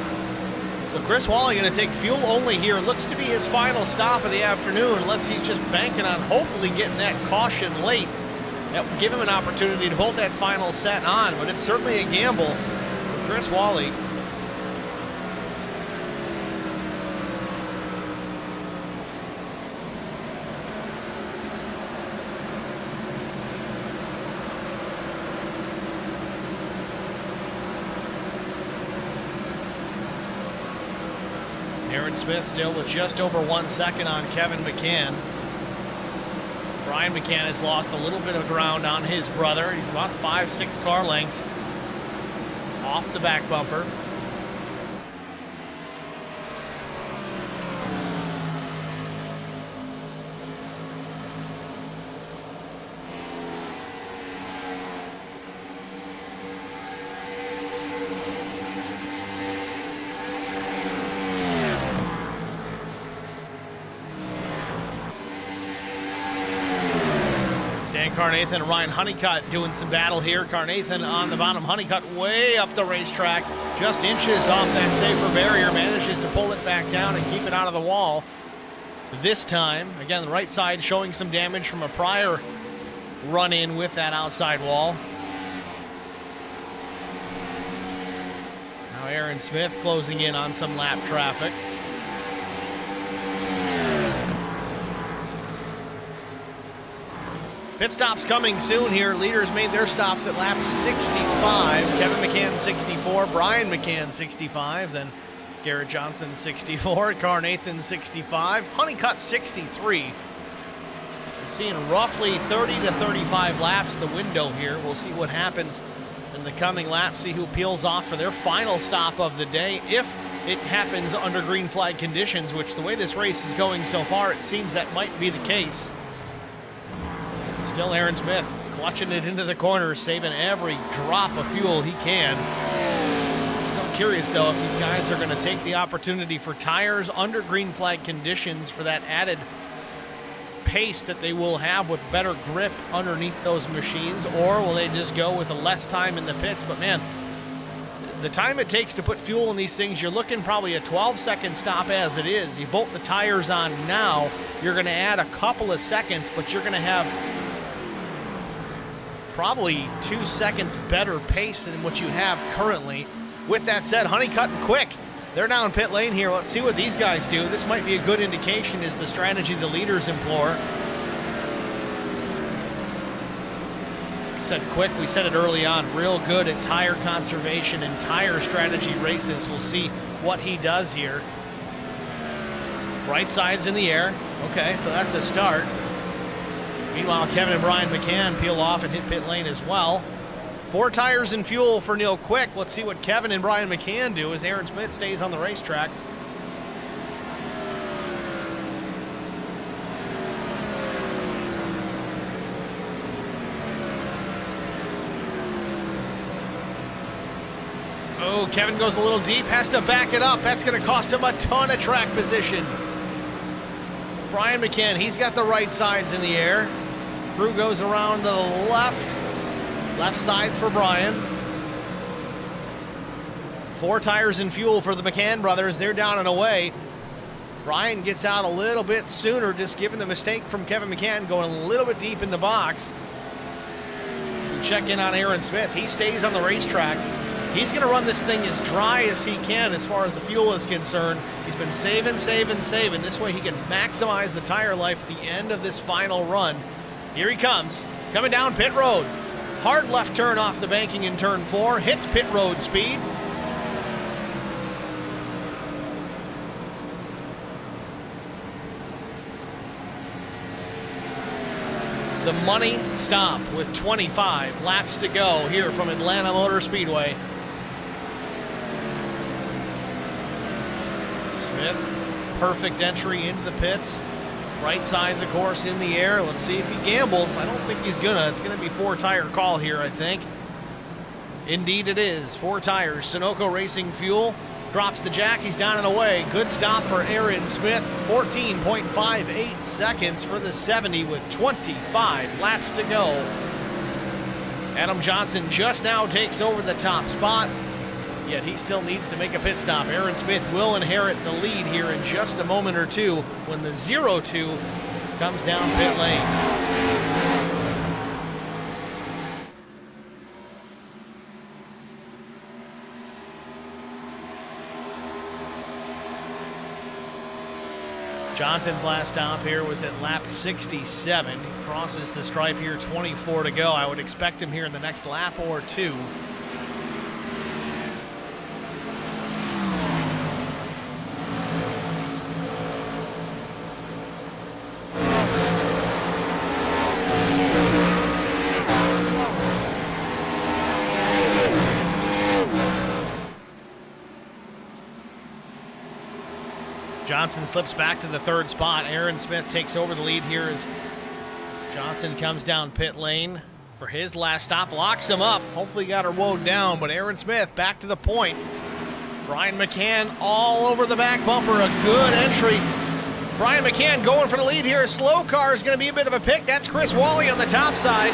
So Chris Wally going to take fuel only here. Looks to be his final stop of the afternoon, unless he's just banking on hopefully getting that caution late. That would give him an opportunity to bolt that final set on, but it's certainly a gamble for Chris Wally. Aaron Smith still with just over 1 second on Kevin McCann. Brian McCann has lost a little bit of ground on his brother. He's about 5-6 car lengths off the back bumper. Carnathan and Ryan Honeycutt doing some battle here. Carnathan on the bottom, Honeycutt way up the racetrack, just inches off that safer barrier, manages to pull it back down and keep it out of the wall. This time, again, the right side showing some damage from a prior run-in with that outside wall. Now Aaron Smith closing in on some lap traffic. Pit stops coming soon here. Leaders made their stops at lap 65. Kevin McCann 64, Brian McCann 65, then Garrett Johnson 64, Carnathan 65, Honeycutt 63. Seeing roughly 30 to 35 laps the window here. We'll see what happens in the coming laps, see who peels off for their final stop of the day, if it happens under green flag conditions, which the way this race is going so far, it seems that might be the case. Still Aaron Smith clutching it into the corners, saving every drop of fuel he can. Still curious though if these guys are going to take the opportunity for tires under green flag conditions for that added pace that they will have with better grip underneath those machines, or will they just go with the less time in the pits? But man, the time it takes to put fuel in these things, you're looking probably a 12-second stop as it is. You bolt the tires on now, you're going to add a couple of seconds, but you're going to have probably 2 seconds better pace than what you have currently. With that said, Honeycutt and Quick, they're down pit lane here. Let's see what these guys do. This might be a good indication is the strategy the leaders employ. Said Quick, we said it early on, real good at tire conservation and tire strategy races. We'll see what he does here. Right side's in the air. Okay, so that's a start. Meanwhile, Kevin and Brian McCann peel off and hit pit lane as well. 4 tires and fuel for Neil Quick. Let's see what Kevin and Brian McCann do as Aaron Smith stays on the racetrack. Oh, Kevin goes a little deep, has to back it up. That's going to cost him a ton of track position. Brian McCann, he's got the right sides in the air. Crew goes around to the left sides for Brian. 4 tires and fuel for the McCann brothers. They're down and away. Brian gets out a little bit sooner, just given the mistake from Kevin McCann going a little bit deep in the box. Check in on Aaron Smith. He stays on the racetrack. He's going to run this thing as dry as he can as far as the fuel is concerned. He's been saving. This way he can maximize the tire life at the end of this final run. Here he comes, coming down pit road. Hard left turn off the banking in turn 4, hits pit road speed. The money stop with 25 laps to go here from Atlanta Motor Speedway. Smith, perfect entry into the pits. Right sides, of course, in the air. Let's see if he gambles. I don't think he's gonna. It's gonna be 4-tire call here, I think. Indeed it is. 4 tires. Sunoco Racing Fuel. Drops the jack, he's down and away. Good stop for Aaron Smith. 14.58 seconds for the 70 with 25 laps to go. Adam Johnson just now takes over the top spot, yet he still needs to make a pit stop. Aaron Smith will inherit the lead here in just a moment or two when the 0-2 comes down pit lane. Johnson's last stop here was at lap 67. He crosses the stripe here, 24 to go. I would expect him here in the next lap or two. Johnson slips back to the third spot. Aaron Smith takes over the lead here as Johnson comes down pit lane for his last stop. Locks him up. Hopefully got her woed down, but Aaron Smith back to the point. Brian McCann all over the back bumper. A good entry. Brian McCann going for the lead here. Slow car is going to be a bit of a pick. That's Chris Wally on the top side.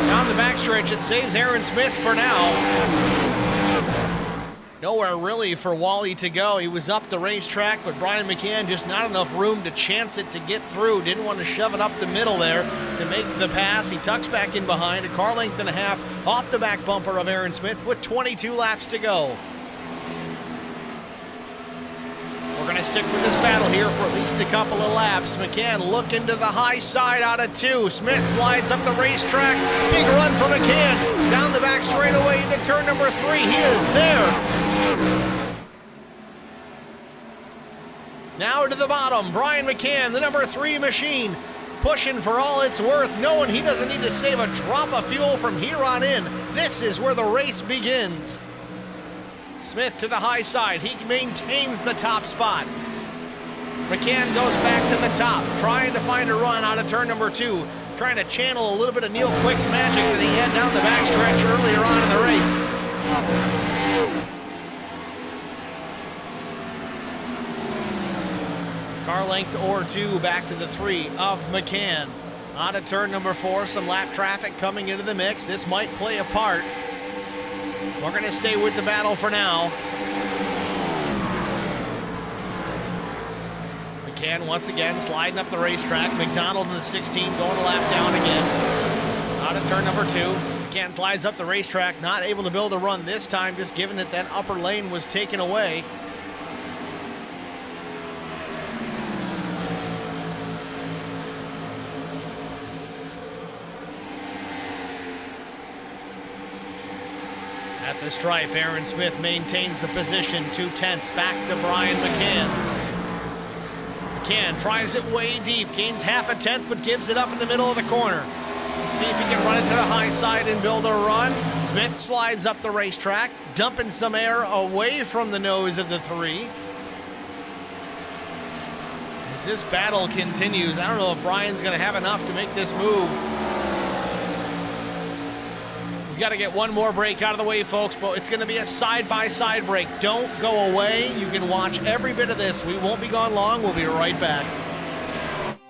Down the backstretch, it saves Aaron Smith for now. Nowhere really for Wally to go. He was up the racetrack, but Brian McCann just not enough room to chance it to get through. Didn't want to shove it up the middle there to make the pass. He tucks back in behind, a car length and a half off the back bumper of Aaron Smith with 22 laps to go. We're going to stick with this battle here for at least a couple of laps. McCann looking to the high side out of two. Smith slides up the racetrack. Big run for McCann. Down the back straightaway into turn number 3. He is there. Now to the bottom, Brian McCann, the number 3 machine, pushing for all it's worth, knowing he doesn't need to save a drop of fuel from here on in. This is where the race begins. Smith to the high side. He maintains the top spot. McCann goes back to the top, trying to find a run out of turn number 2, trying to channel a little bit of Neil Quick's magic that he had down the backstretch earlier on in the race. Car length or 2 back to the 3 of McCann. On to turn number 4, some lap traffic coming into the mix. This might play a part. We're going to stay with the battle for now. McCann once again sliding up the racetrack. McDonald in the 16 going a lap down again. On to turn number 2. McCann slides up the racetrack, not able to build a run this time, just given that that upper lane was taken away. At the stripe, Aaron Smith maintains the position, 2/10 back to Brian McCann. McCann tries it way deep, gains half a tenth, but gives it up in the middle of the corner. Let's see if he can run it to the high side and build a run. Smith slides up the racetrack, dumping some air away from the nose of the 3. As this battle continues, I don't know if Brian's going to have enough to make this move. Got to get one more break out of the way, folks, but it's going to be a side-by-side break. Don't go away. You can watch every bit of this. We won't be gone long. We'll be right back.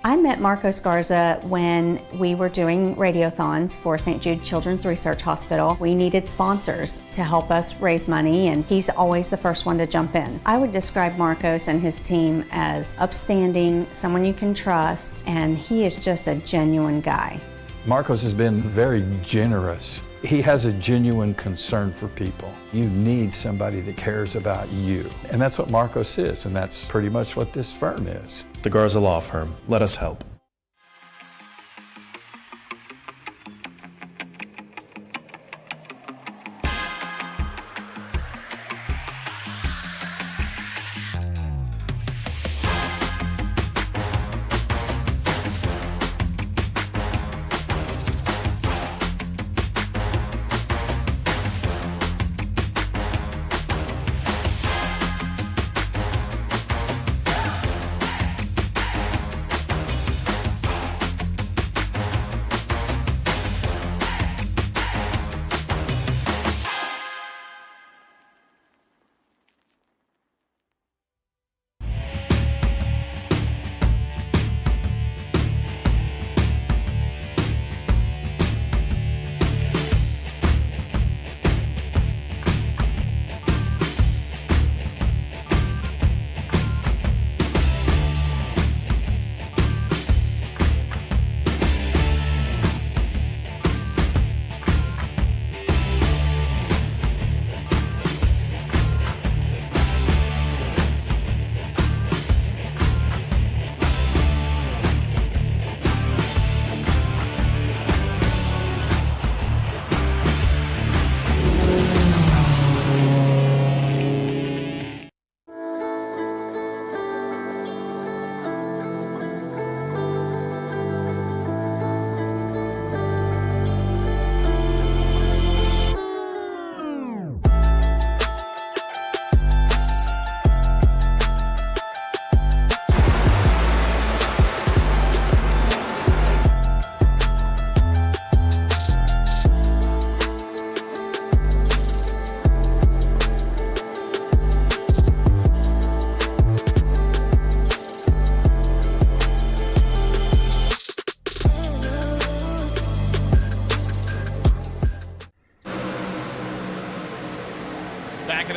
I met Marco Scarza when we were doing radiothons for St. Jude Children's Research Hospital. We needed sponsors to help us raise money, and he's always the first one to jump in. I would describe Marcos and his team as upstanding, someone you can trust, and he is just a genuine guy. Marcos has been very generous. He has a genuine concern for people. You need somebody that cares about you. And that's what Marcos is, and that's pretty much what this firm is. The Garza Law Firm. Let us help.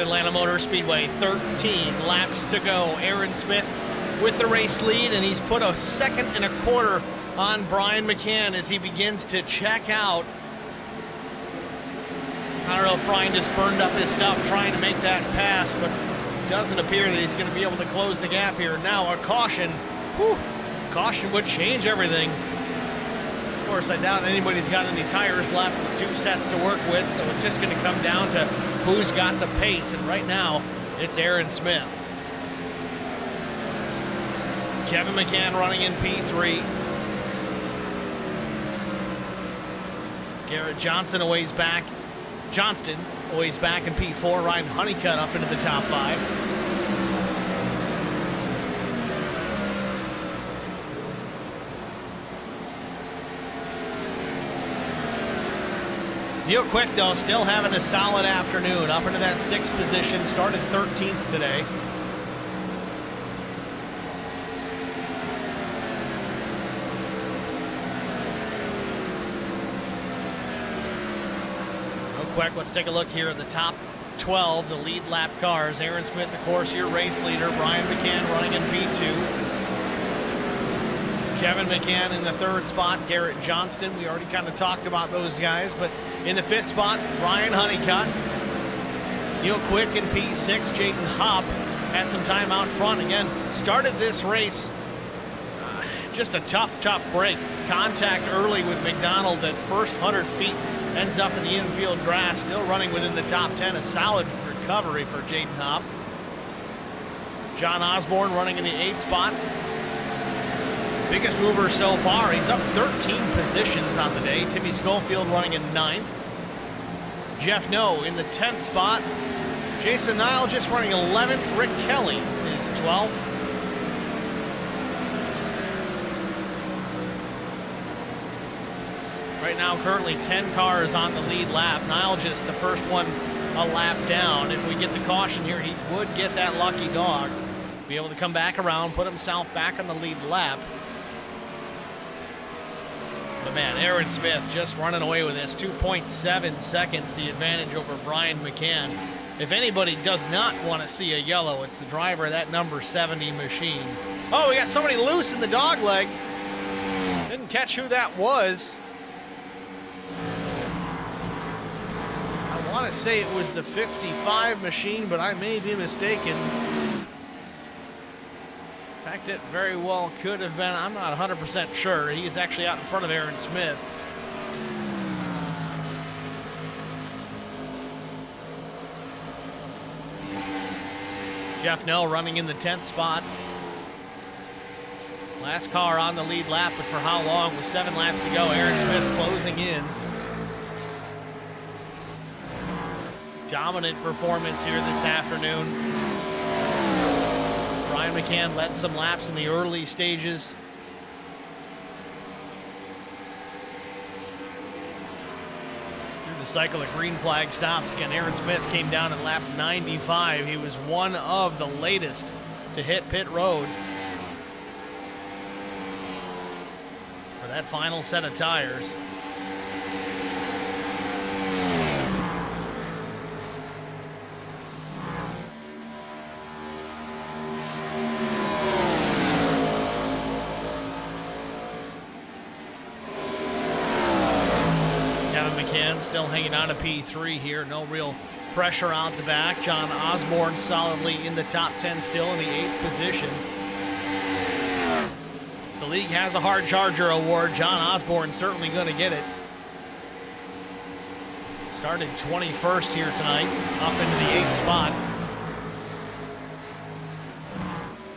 Atlanta Motor Speedway. 13 laps to go. Aaron Smith with the race lead, and he's put a second and a quarter on Brian McCann as he begins to check out. I don't know if Brian just burned up his stuff trying to make that pass, but it doesn't appear that he's going to be able to close the gap here. Now a caution. Whew, caution would change everything. Of course, I doubt anybody's got any tires left with 2 sets to work with, so it's just going to come down to who's got the pace, and right now it's Aaron Smith. Kevin McCann running in P3. Garrett Johnston always back. Johnston always back in P4. Ryan Honeycutt up into the top 5. Neil Quick, though, still having a solid afternoon. Up into that 6th position. Started 13th today. Quick, let's take a look here at the top 12, the lead lap cars. Aaron Smith, of course, your race leader. Brian McCann running in P2. Kevin McCann in the 3rd spot. Garrett Johnston, we already kind of talked about those guys, but in the 5th spot, Ryan Honeycutt. Neil Quick in P6. Jaden Hopp had some time out front. Again, started this race, just a tough break. Contact early with McDonald at first 100 feet. Ends up in the infield grass, still running within the top 10. A solid recovery for Jaden Hopp. John Osborne running in the 8th spot. Biggest mover so far. He's up 13 positions on the day. Timmy Schofield running in 9th. Jeff No in the 10th spot. Jason Nile just running 11th. Rick Kelly is 12th. Right now, currently 10 cars on the lead lap. Nile just the first one a lap down. If we get the caution here, he would get that lucky dog. Be able to come back around, put himself back on the lead lap. But man, Aaron Smith just running away with this. 2.7 seconds, the advantage over Brian McCann. If anybody does not want to see a yellow, it's the driver of that number 70 machine. Oh, we got somebody loose in the dog leg. Didn't catch who that was. I want to say it was the 55 machine, but I may be mistaken. In fact, it very well could have been. I'm not 100% sure. He is actually out in front of Aaron Smith. Jeff Nell running in the 10th spot. Last car on the lead lap, but for how long? With 7 laps to go, Aaron Smith closing in. Dominant performance here this afternoon. Brian McCann led some laps in the early stages. Through the cycle of green flag stops, again, Aaron Smith came down at lap 95. He was one of the latest to hit pit road for that final set of tires. Still hanging on to P3 here. No real pressure out the back. John Osborne solidly in the top 10 still in the 8th position. If the league has a hard charger award, John Osborne certainly going to get it. Started 21st here tonight, up into the 8th spot.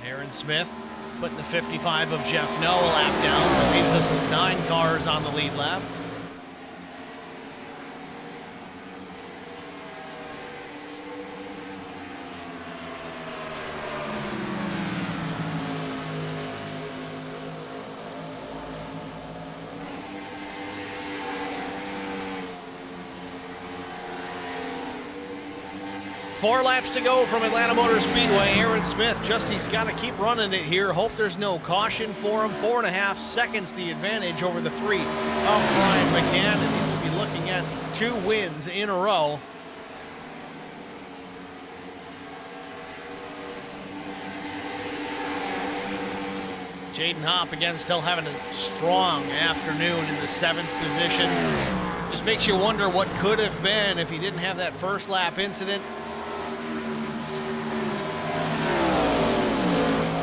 Aaron Smith putting the 55 of Jeff No a lap down, so leaves us with 9 cars on the lead lap. Four laps to go from Atlanta Motor Speedway. Aaron Smith, he's got to keep running it here. Hope there's no caution for him. 4.5 seconds the advantage over the 3 of Brian McCann, and he will be looking at 2 wins in a row. Jaden Hopp, again, still having a strong afternoon in the 7th position. Just makes you wonder what could have been if he didn't have that first lap incident.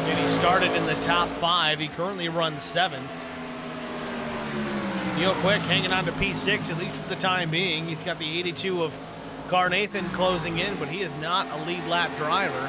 And he started in the top 5. He currently runs 7th. Neil Quick hanging on to P6, at least for the time being. He's got the 82 of Carnathan closing in, but he is not a lead lap driver.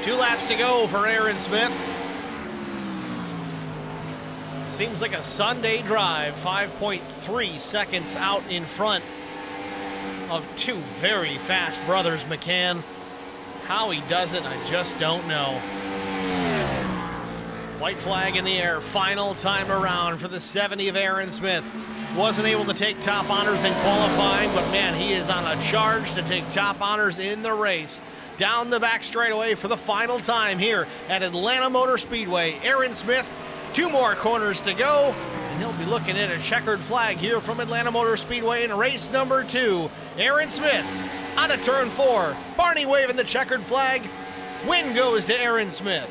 Two laps to go for Aaron Smith. Seems like a Sunday drive, 5.3 seconds out in front of two very fast brothers, McCann. How he does it, I just don't know. White flag in the air, final time around for the 70 of Aaron Smith. Wasn't able to take top honors in qualifying, but man, he is on a charge to take top honors in the race. Down the back straightaway for the final time here at Atlanta Motor Speedway. Aaron Smith, 2 more corners to go, and he'll be looking at a checkered flag here from Atlanta Motor Speedway in race number 2. Aaron Smith on to turn 4. Barney waving the checkered flag. Win goes to Aaron Smith.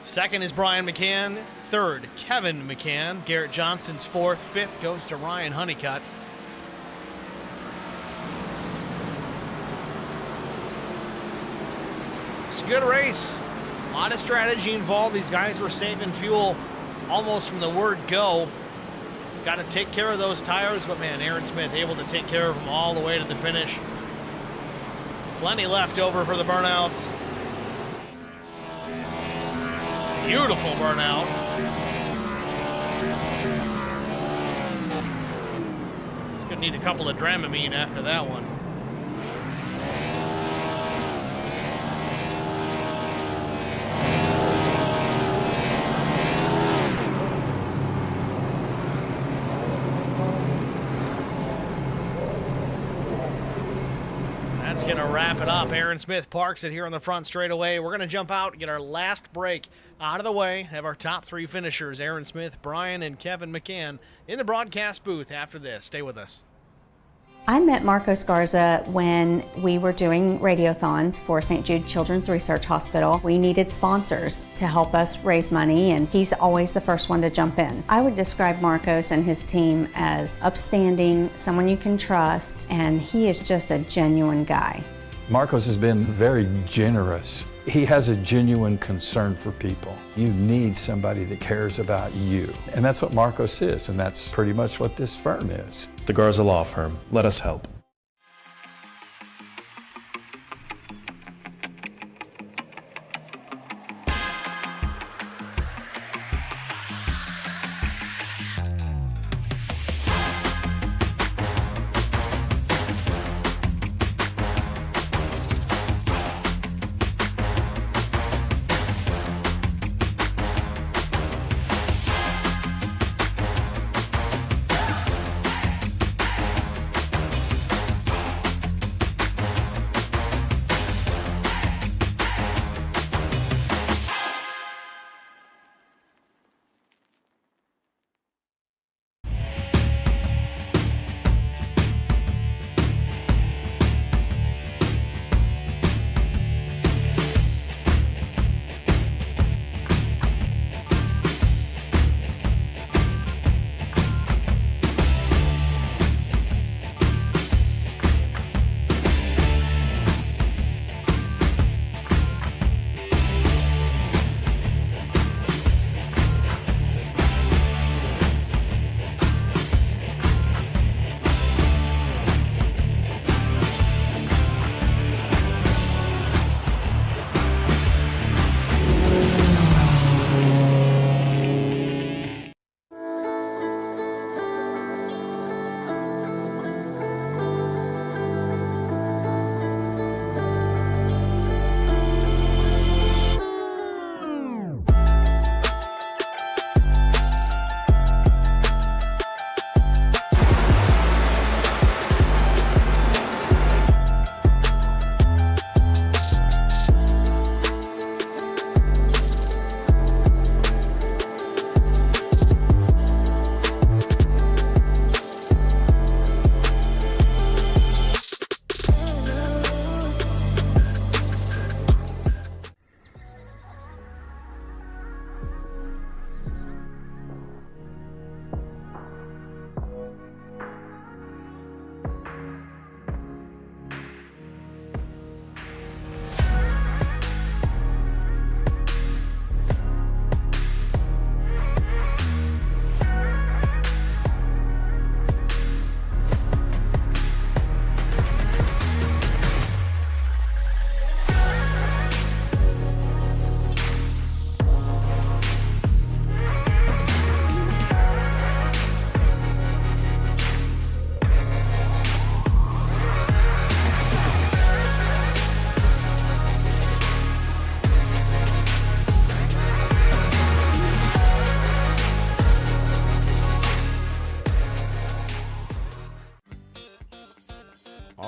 Second is Brian McCann. Third, Kevin McCann. Garrett Johnston's 4th. 5th goes to Ryan Honeycutt. It's a good race. A lot of strategy involved. These guys were saving fuel almost from the word go. Got to take care of those tires, but man, Aaron Smith able to take care of them all the way to the finish. Plenty left over for the burnouts. Beautiful burnout. He's going to need a couple of Dramamine after that one. That's going to wrap it up. Aaron Smith parks it here on the front straightaway. We're going to jump out and get our last break out of the way. Have our top 3 finishers, Aaron Smith, Brian, and Kevin McCann, in the broadcast booth after this. Stay with us. I met Marco Scarza when we were doing radiothons for St. Jude Children's Research Hospital. We needed sponsors to help us raise money, and he's always the first one to jump in. I would describe Marcos and his team as upstanding, someone you can trust, and he is just a genuine guy. Marcos has been very generous. He has a genuine concern for people. You need somebody that cares about you. And that's what Marcos is, and that's pretty much what this firm is. The Garza Law Firm. Let us help.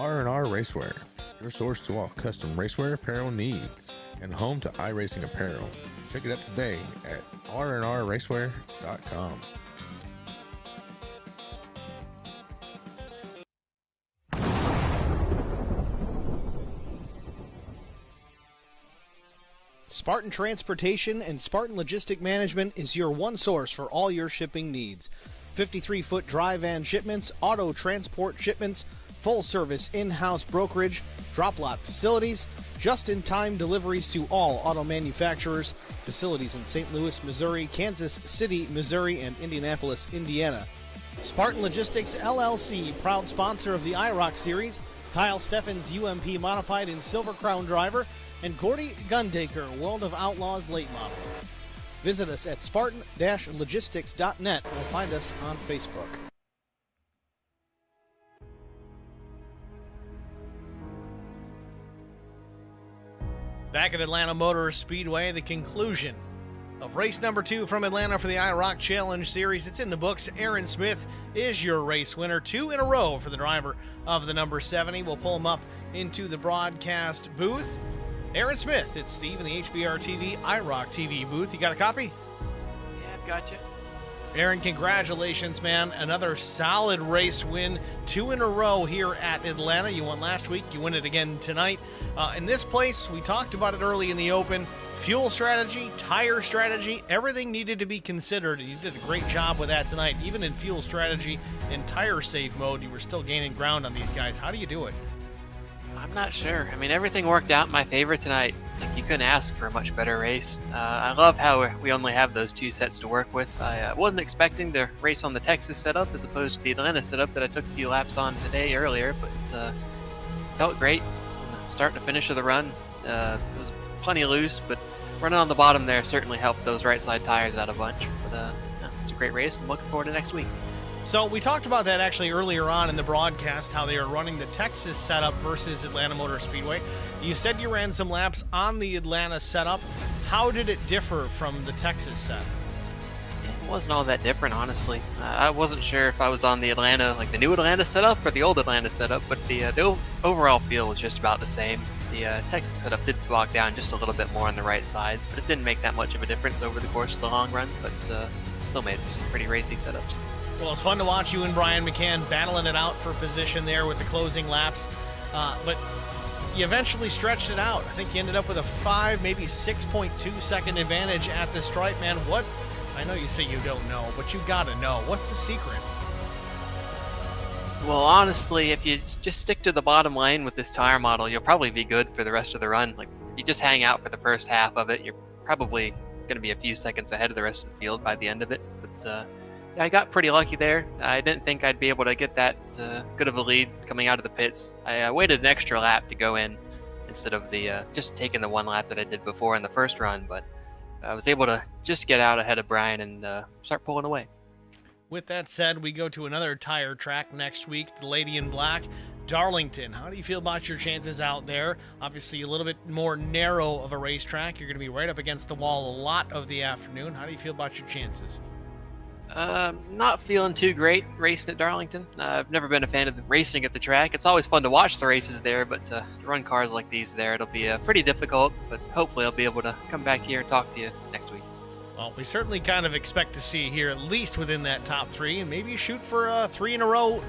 R&R Racewear, your source to all custom racewear apparel needs, and home to iRacing apparel. Check it out today at rnrracewear.com. Spartan Transportation and Spartan Logistic Management is your one source for all your shipping needs. 53-foot dry van shipments, auto transport shipments, full-service in-house brokerage, drop lot facilities, just-in-time deliveries to all auto manufacturers, facilities in St. Louis, Missouri, Kansas City, Missouri, and Indianapolis, Indiana. Spartan Logistics LLC, proud sponsor of the IROC Series, Kyle Steffens UMP Modified and Silver Crown Driver, and Gordy Gundaker, World of Outlaws Late Model. Visit us at spartan-logistics.net or find us on Facebook. Back at Atlanta Motor Speedway, the conclusion of race number 2 from Atlanta for the IROC Challenge Series. It's in the books. Aaron Smith is your race winner, 2 in a row for the driver of the number 70. We'll pull him up into the broadcast booth. Aaron Smith, it's Steve in the HBR TV, IROC TV booth. You got a copy? Yeah, I've got you. Aaron, congratulations, man. Another solid race win, 2 in a row here at Atlanta. You won last week. You win it again tonight. In this place, we talked about it early in the open. Fuel strategy, tire strategy, everything needed to be considered. You did a great job with that tonight. Even in fuel strategy and tire save mode, you were still gaining ground on these guys. How do you do it? I'm not sure. I mean, everything worked out in my favor tonight. Like, you couldn't ask for a much better race. I love how we only have those 2 sets to work with. I wasn't expecting to race on the Texas setup as opposed to the Atlanta setup that I took a few laps on today earlier, but felt great. From start to finish of the run, it was plenty loose, but running on the bottom there certainly helped those right side tires out a bunch. But it's a great race. I'm looking forward to next week. So we talked about that actually earlier on in the broadcast, how they are running the Texas setup versus Atlanta Motor Speedway. You said you ran some laps on the Atlanta setup. How did it differ from the Texas setup? It wasn't all that different, honestly. I wasn't sure if I was on the Atlanta, like the new Atlanta setup or the old Atlanta setup, but the overall feel was just about the same. The Texas setup did bog down just a little bit more on the right sides, but it didn't make that much of a difference over the course of the long run, but still made some pretty racy setups. Well, it's fun to watch you and Brian McCann battling it out for position there with the closing laps. But you eventually stretched it out. I think you ended up with a 5, maybe 6.2 second advantage at the stripe, man. What? I know you say you don't know, but you got to know. What's the secret? Well, honestly, if you just stick to the bottom lane with this tire model, you'll probably be good for the rest of the run. Like, if you just hang out for the first half of it, you're probably going to be a few seconds ahead of the rest of the field by the end of it. But I got pretty lucky there. I didn't think I'd be able to get that good of a lead coming out of the pits. I waited an extra lap to go in instead of the just taking the 1 lap that I did before in the first run, but I was able to just get out ahead of Brian and start pulling away. With that said, we go to another tire track next week, the Lady in Black, Darlington. How do you feel about your chances out there? Obviously a little bit more narrow of a racetrack. You're going to be right up against the wall a lot of the afternoon. How do you feel about your chances? Not feeling too great racing at Darlington. I've never been a fan of the racing at the track. It's always fun to watch the races there, but to run cars like these there, it'll be pretty difficult, but hopefully I'll be able to come back here and talk to you next week. Well, we certainly kind of expect to see here at least within that top 3, and maybe shoot for a 3 in a row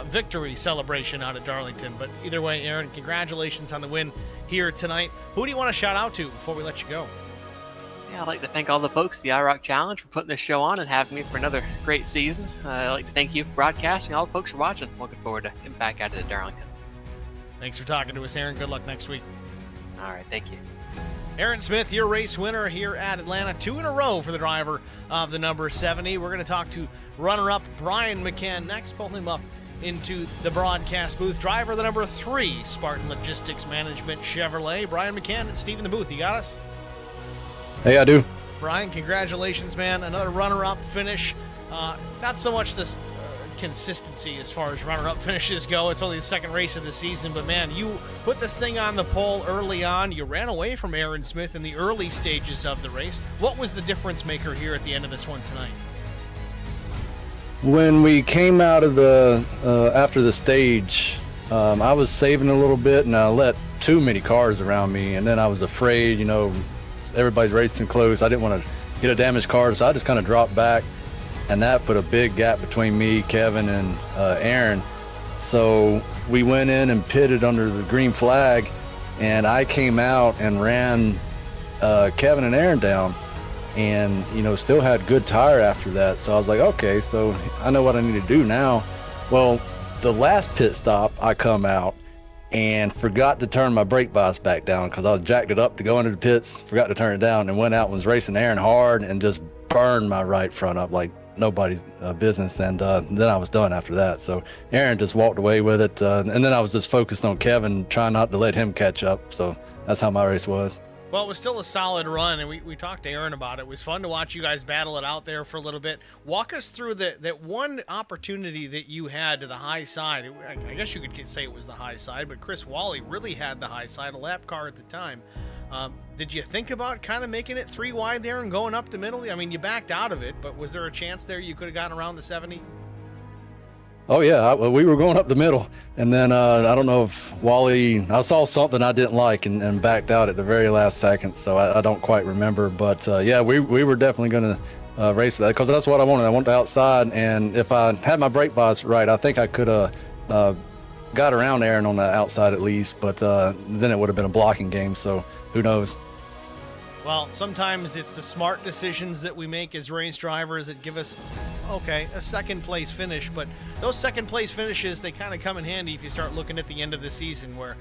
victory celebration out at Darlington. But either way, Aaron, congratulations on the win here tonight. Who do you want to shout out to before we let you go? Yeah, I'd like to thank all the folks at the IROC Challenge for putting this show on and having me for another great season. I'd like to thank you for broadcasting, all the folks for watching. Looking forward to getting back at it at Darlington. Thanks for talking to us, Aaron. Good luck next week. All right, thank you. Aaron Smith, your race winner here at Atlanta. 2 in a row for the driver of the number 70. We're going to talk to runner-up Brian McCann next. Pull him up into the broadcast booth. Driver of the number 3, Spartan Logistics Management Chevrolet. Brian McCann and Steve in the booth. You got us? Hey, I do. Brian, congratulations, man. Another runner-up finish. Not so much this consistency as far as runner-up finishes go. It's only the second race of the season, but man, you put this thing on the pole early on. You ran away from Aaron Smith in the early stages of the race. What was the difference maker here at the end of this one tonight? When we came out of the after the stage, I was saving a little bit, and I let too many cars around me, and then I was afraid, everybody's racing close. I didn't want to get a damaged car, so I just kind of dropped back, and that put a big gap between me, Kevin, and Aaron. So we went in and pitted under the green flag, and I came out and ran Kevin and Aaron down, and still had good tire after that. So I was like, okay, so I know what I need to do now. Well, the last pit stop, I come out and forgot to turn my brake bias back down because I was jacked it up to go into the pits, forgot to turn it down, and went out and was racing Aaron hard and just burned my right front up like nobody's business. And then I was done after that. So Aaron just walked away with it, and then I was just focused on Kevin, trying not to let him catch up. So that's how my race was. Well, it was still a solid run, and we talked to Aaron about it. It was fun to watch you guys battle it out there for a little bit. Walk us through that one opportunity that you had to the high side. I guess you could say it was the high side, but Chris Wally really had the high side, a lap car at the time. Did you think about kind of making it 3 wide there and going up the middle? I mean, you backed out of it, but was there a chance there you could have gotten around the 70? Oh yeah, we were going up the middle, and then I don't know if Wally, I saw something I didn't like and backed out at the very last second, so I don't quite remember. But yeah, we were definitely going to race that because that's what I wanted. I wanted the outside, and if I had my brake bias right, I think I could have got around Aaron on the outside at least, but then it would have been a blocking game, so who knows. Well, sometimes it's the smart decisions that we make as race drivers that give us, a second place finish. But those second place finishes, they kind of come in handy if you start looking at the end of the season, where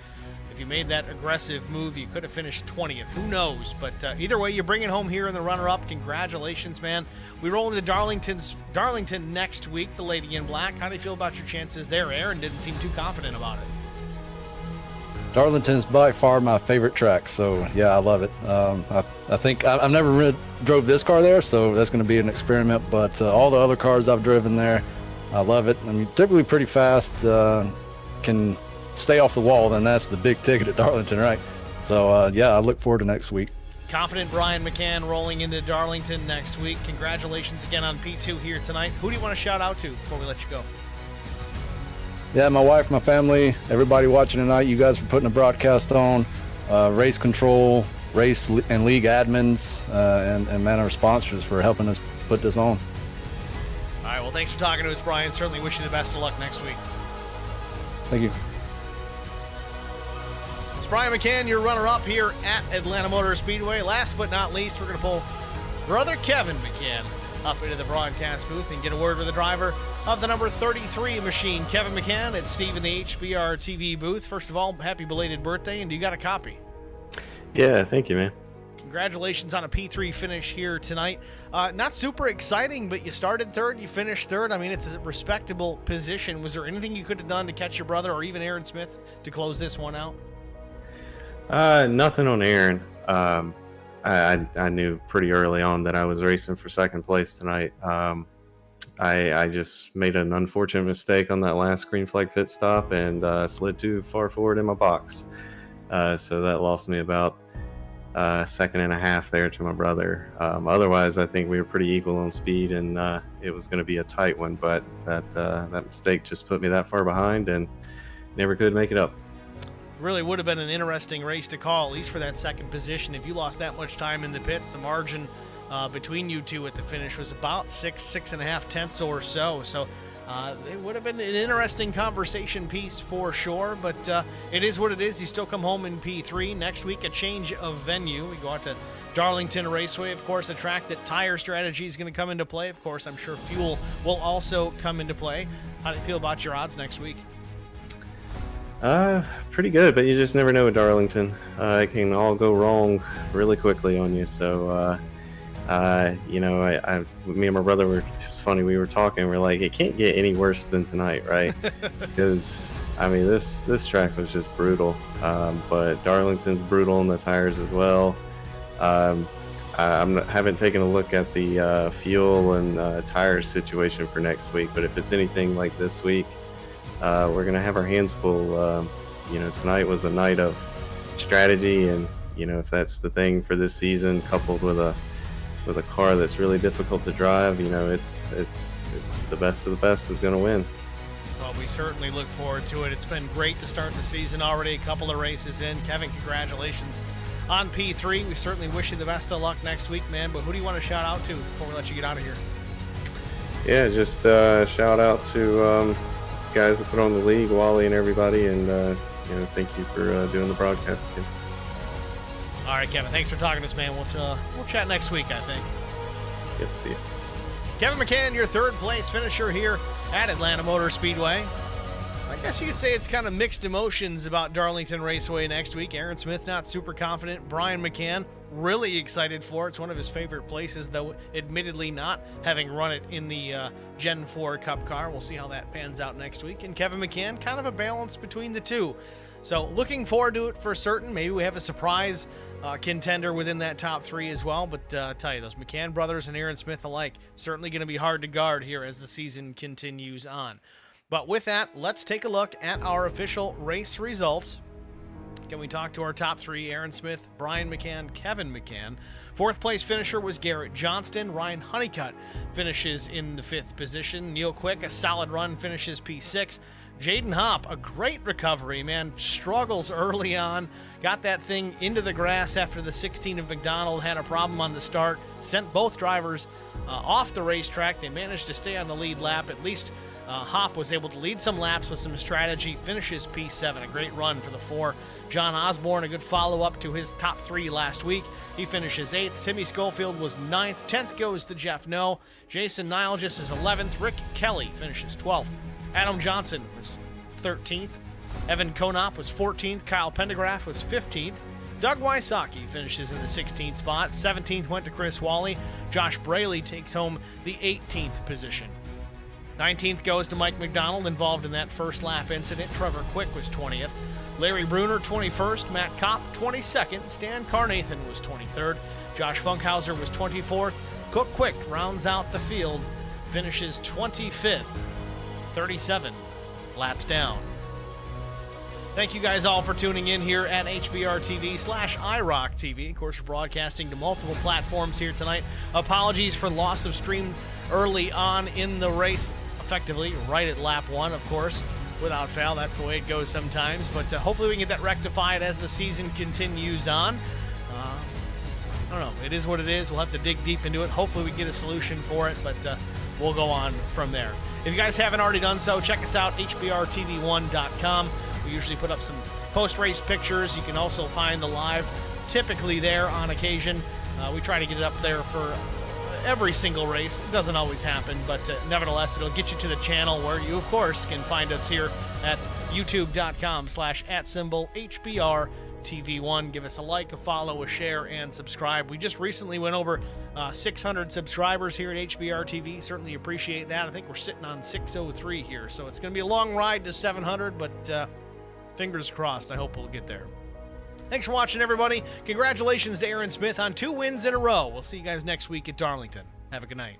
if you made that aggressive move, you could have finished 20th. Who knows? But either way, you bring it home here in the runner-up. Congratulations, man. We roll into Darlington next week, the Lady in Black. How do you feel about your chances there? Aaron didn't seem too confident about it. Darlington's by far my favorite track, so yeah, I love it. I think I've never really drove this car there, so that's going to be an experiment, but all the other cars I've driven there, I love it. I mean, typically pretty fast, can stay off the wall, then that's the big ticket at Darlington, right? So yeah, I look forward to next week. Confident Brian McCann rolling into Darlington next week. Congratulations again on P2 here tonight. Who do you want to shout out to before we let you go? Yeah, my wife, my family, everybody watching tonight, you guys for putting the broadcast on, race control, race and league admins, and man, our sponsors for helping us put this on. All right, well, thanks for talking to us, Brian. Certainly wish you the best of luck next week. Thank you. It's Brian McCann, your runner-up here at Atlanta Motor Speedway. Last but not least, we're going to pull brother Kevin McCann up into the broadcast booth and get a word with the driver of the number 33 machine, Kevin McCann, at Steve in the HBR TV booth. First of all, happy belated birthday, and do you got a copy? Yeah, thank you, man. Congratulations on a P3 finish here tonight. Not super exciting, but you started third, you finished third. I mean, it's a respectable position. Was there anything you could have done to catch your brother or even Aaron Smith to close this one out? Nothing on Aaron. I knew pretty early on that I was racing for second place tonight. I just made an unfortunate mistake on that last green flag pit stop and slid too far forward in my box. So that lost me about a second and a half there to my brother. Otherwise, I think we were pretty equal on speed, and it was going to be a tight one. But that mistake just put me that far behind and never could make it up. Really would have been an interesting race to call, at least for that second position. If you lost that much time in the pits, the margin between you two at the finish was about 6.5 tenths or so. So it would have been an interesting conversation piece for sure, but it is what it is. You still come home in P3. Next week, a change of venue. We go out to Darlington Raceway, of course, a track that tire strategy is going to come into play. Of course, I'm sure fuel will also come into play. How do you feel about your odds next week? Pretty good, but you just never know with Darlington. It can all go wrong really quickly on you. So, me and my brother were, it was funny, we were talking, we're like, it can't get any worse than tonight, right? Because, I mean, this track was just brutal. But Darlington's brutal on the tires as well. Haven't taken a look at the fuel and tire situation for next week, but if it's anything like this week, we're gonna have our hands full. Tonight was a night of strategy, and if that's the thing for this season, coupled with a car that's really difficult to drive, it's the best of the best is gonna win. Well, we certainly look forward to it. It's been great to start the season already. A couple of races in. Kevin, congratulations on P3. We certainly wish you the best of luck next week, man. But who do you want to shout out to before we let you get out of here? Yeah, just shout out to guys that put on the league, Wally and everybody, and thank you for doing the broadcast again. All right, Kevin, thanks for talking to us, man. We'll chat next week, I think. Yep, see ya. Kevin McCann, your third place finisher here at Atlanta Motor Speedway. I guess you could say it's kind of mixed emotions about Darlington Raceway next week. Aaron Smith not super confident. Brian McCann really excited for it. It's one of his favorite places, though admittedly not having run it in the Gen 4 Cup car. We'll see how that pans out next week. And Kevin McCann, kind of a balance between the two. So looking forward to it for certain. Maybe we have a surprise contender within that top three as well. But I tell you, those McCann brothers and Aaron Smith alike, certainly going to be hard to guard here as the season continues on. But with that, let's take a look at our official race results. Can we talk to our top three? Aaron Smith, Brian McCann, Kevin McCann. Fourth place finisher was Garrett Johnston. Ryan Honeycutt finishes in the fifth position. Neil Quick, a solid run, finishes P6. Jaden Hopp, a great recovery, man. Struggles early on. Got that thing into the grass after the 16 of McDonald. Had a problem on the start. Sent both drivers off the racetrack. They managed to stay on the lead lap. At least Hopp was able to lead some laps with some strategy. Finishes P7. A great run for the four. John Osborne, a good follow-up to his top three last week. He finishes 8th. Timmy Schofield was 9th. 10th goes to Jeff No. Jason Nilgis is 11th. Rick Kelly finishes 12th. Adam Johnson was 13th. Evan Konop was 14th. Kyle Pendergraph was 15th. Doug Wysocki finishes in the 16th spot. 17th went to Chris Wally. Josh Braley takes home the 18th position. 19th goes to Mike McDonald, involved in that first lap incident. Trevor Quick was 20th. Larry Bruner, 21st. Matt Kopp, 22nd. Stan Carnathan was 23rd. Josh Funkhauser was 24th. Cook Quick rounds out the field, finishes 25th. 37 laps down. Thank you guys all for tuning in here at HBR TV/IROC TV. Of course, we're broadcasting to multiple platforms here tonight. Apologies for loss of stream early on in the race, effectively right at lap 1, of course. Without fail, that's the way it goes sometimes. But hopefully we can get that rectified as the season continues on. I don't know. It is what it is. We'll have to dig deep into it. Hopefully we can get a solution for it, but we'll go on from there. If you guys haven't already done so, check us out, hbrtv1.com. We usually put up some post-race pictures. You can also find the live typically there on occasion. We try to get it up there for every single race. It doesn't always happen, but nevertheless, it'll get you to the channel where you, of course, can find us here at youtube.com/@HBR TV1. Give us a like, a follow, a share, and subscribe. We just recently went over 600 subscribers here at HBR TV. Certainly appreciate that. I think we're sitting on 603 here, so it's going to be a long ride to 700, but fingers crossed. I hope we'll get there. Thanks for watching, everybody. Congratulations to Aaron Smith on 2 wins in a row. We'll see you guys next week at Darlington. Have a good night.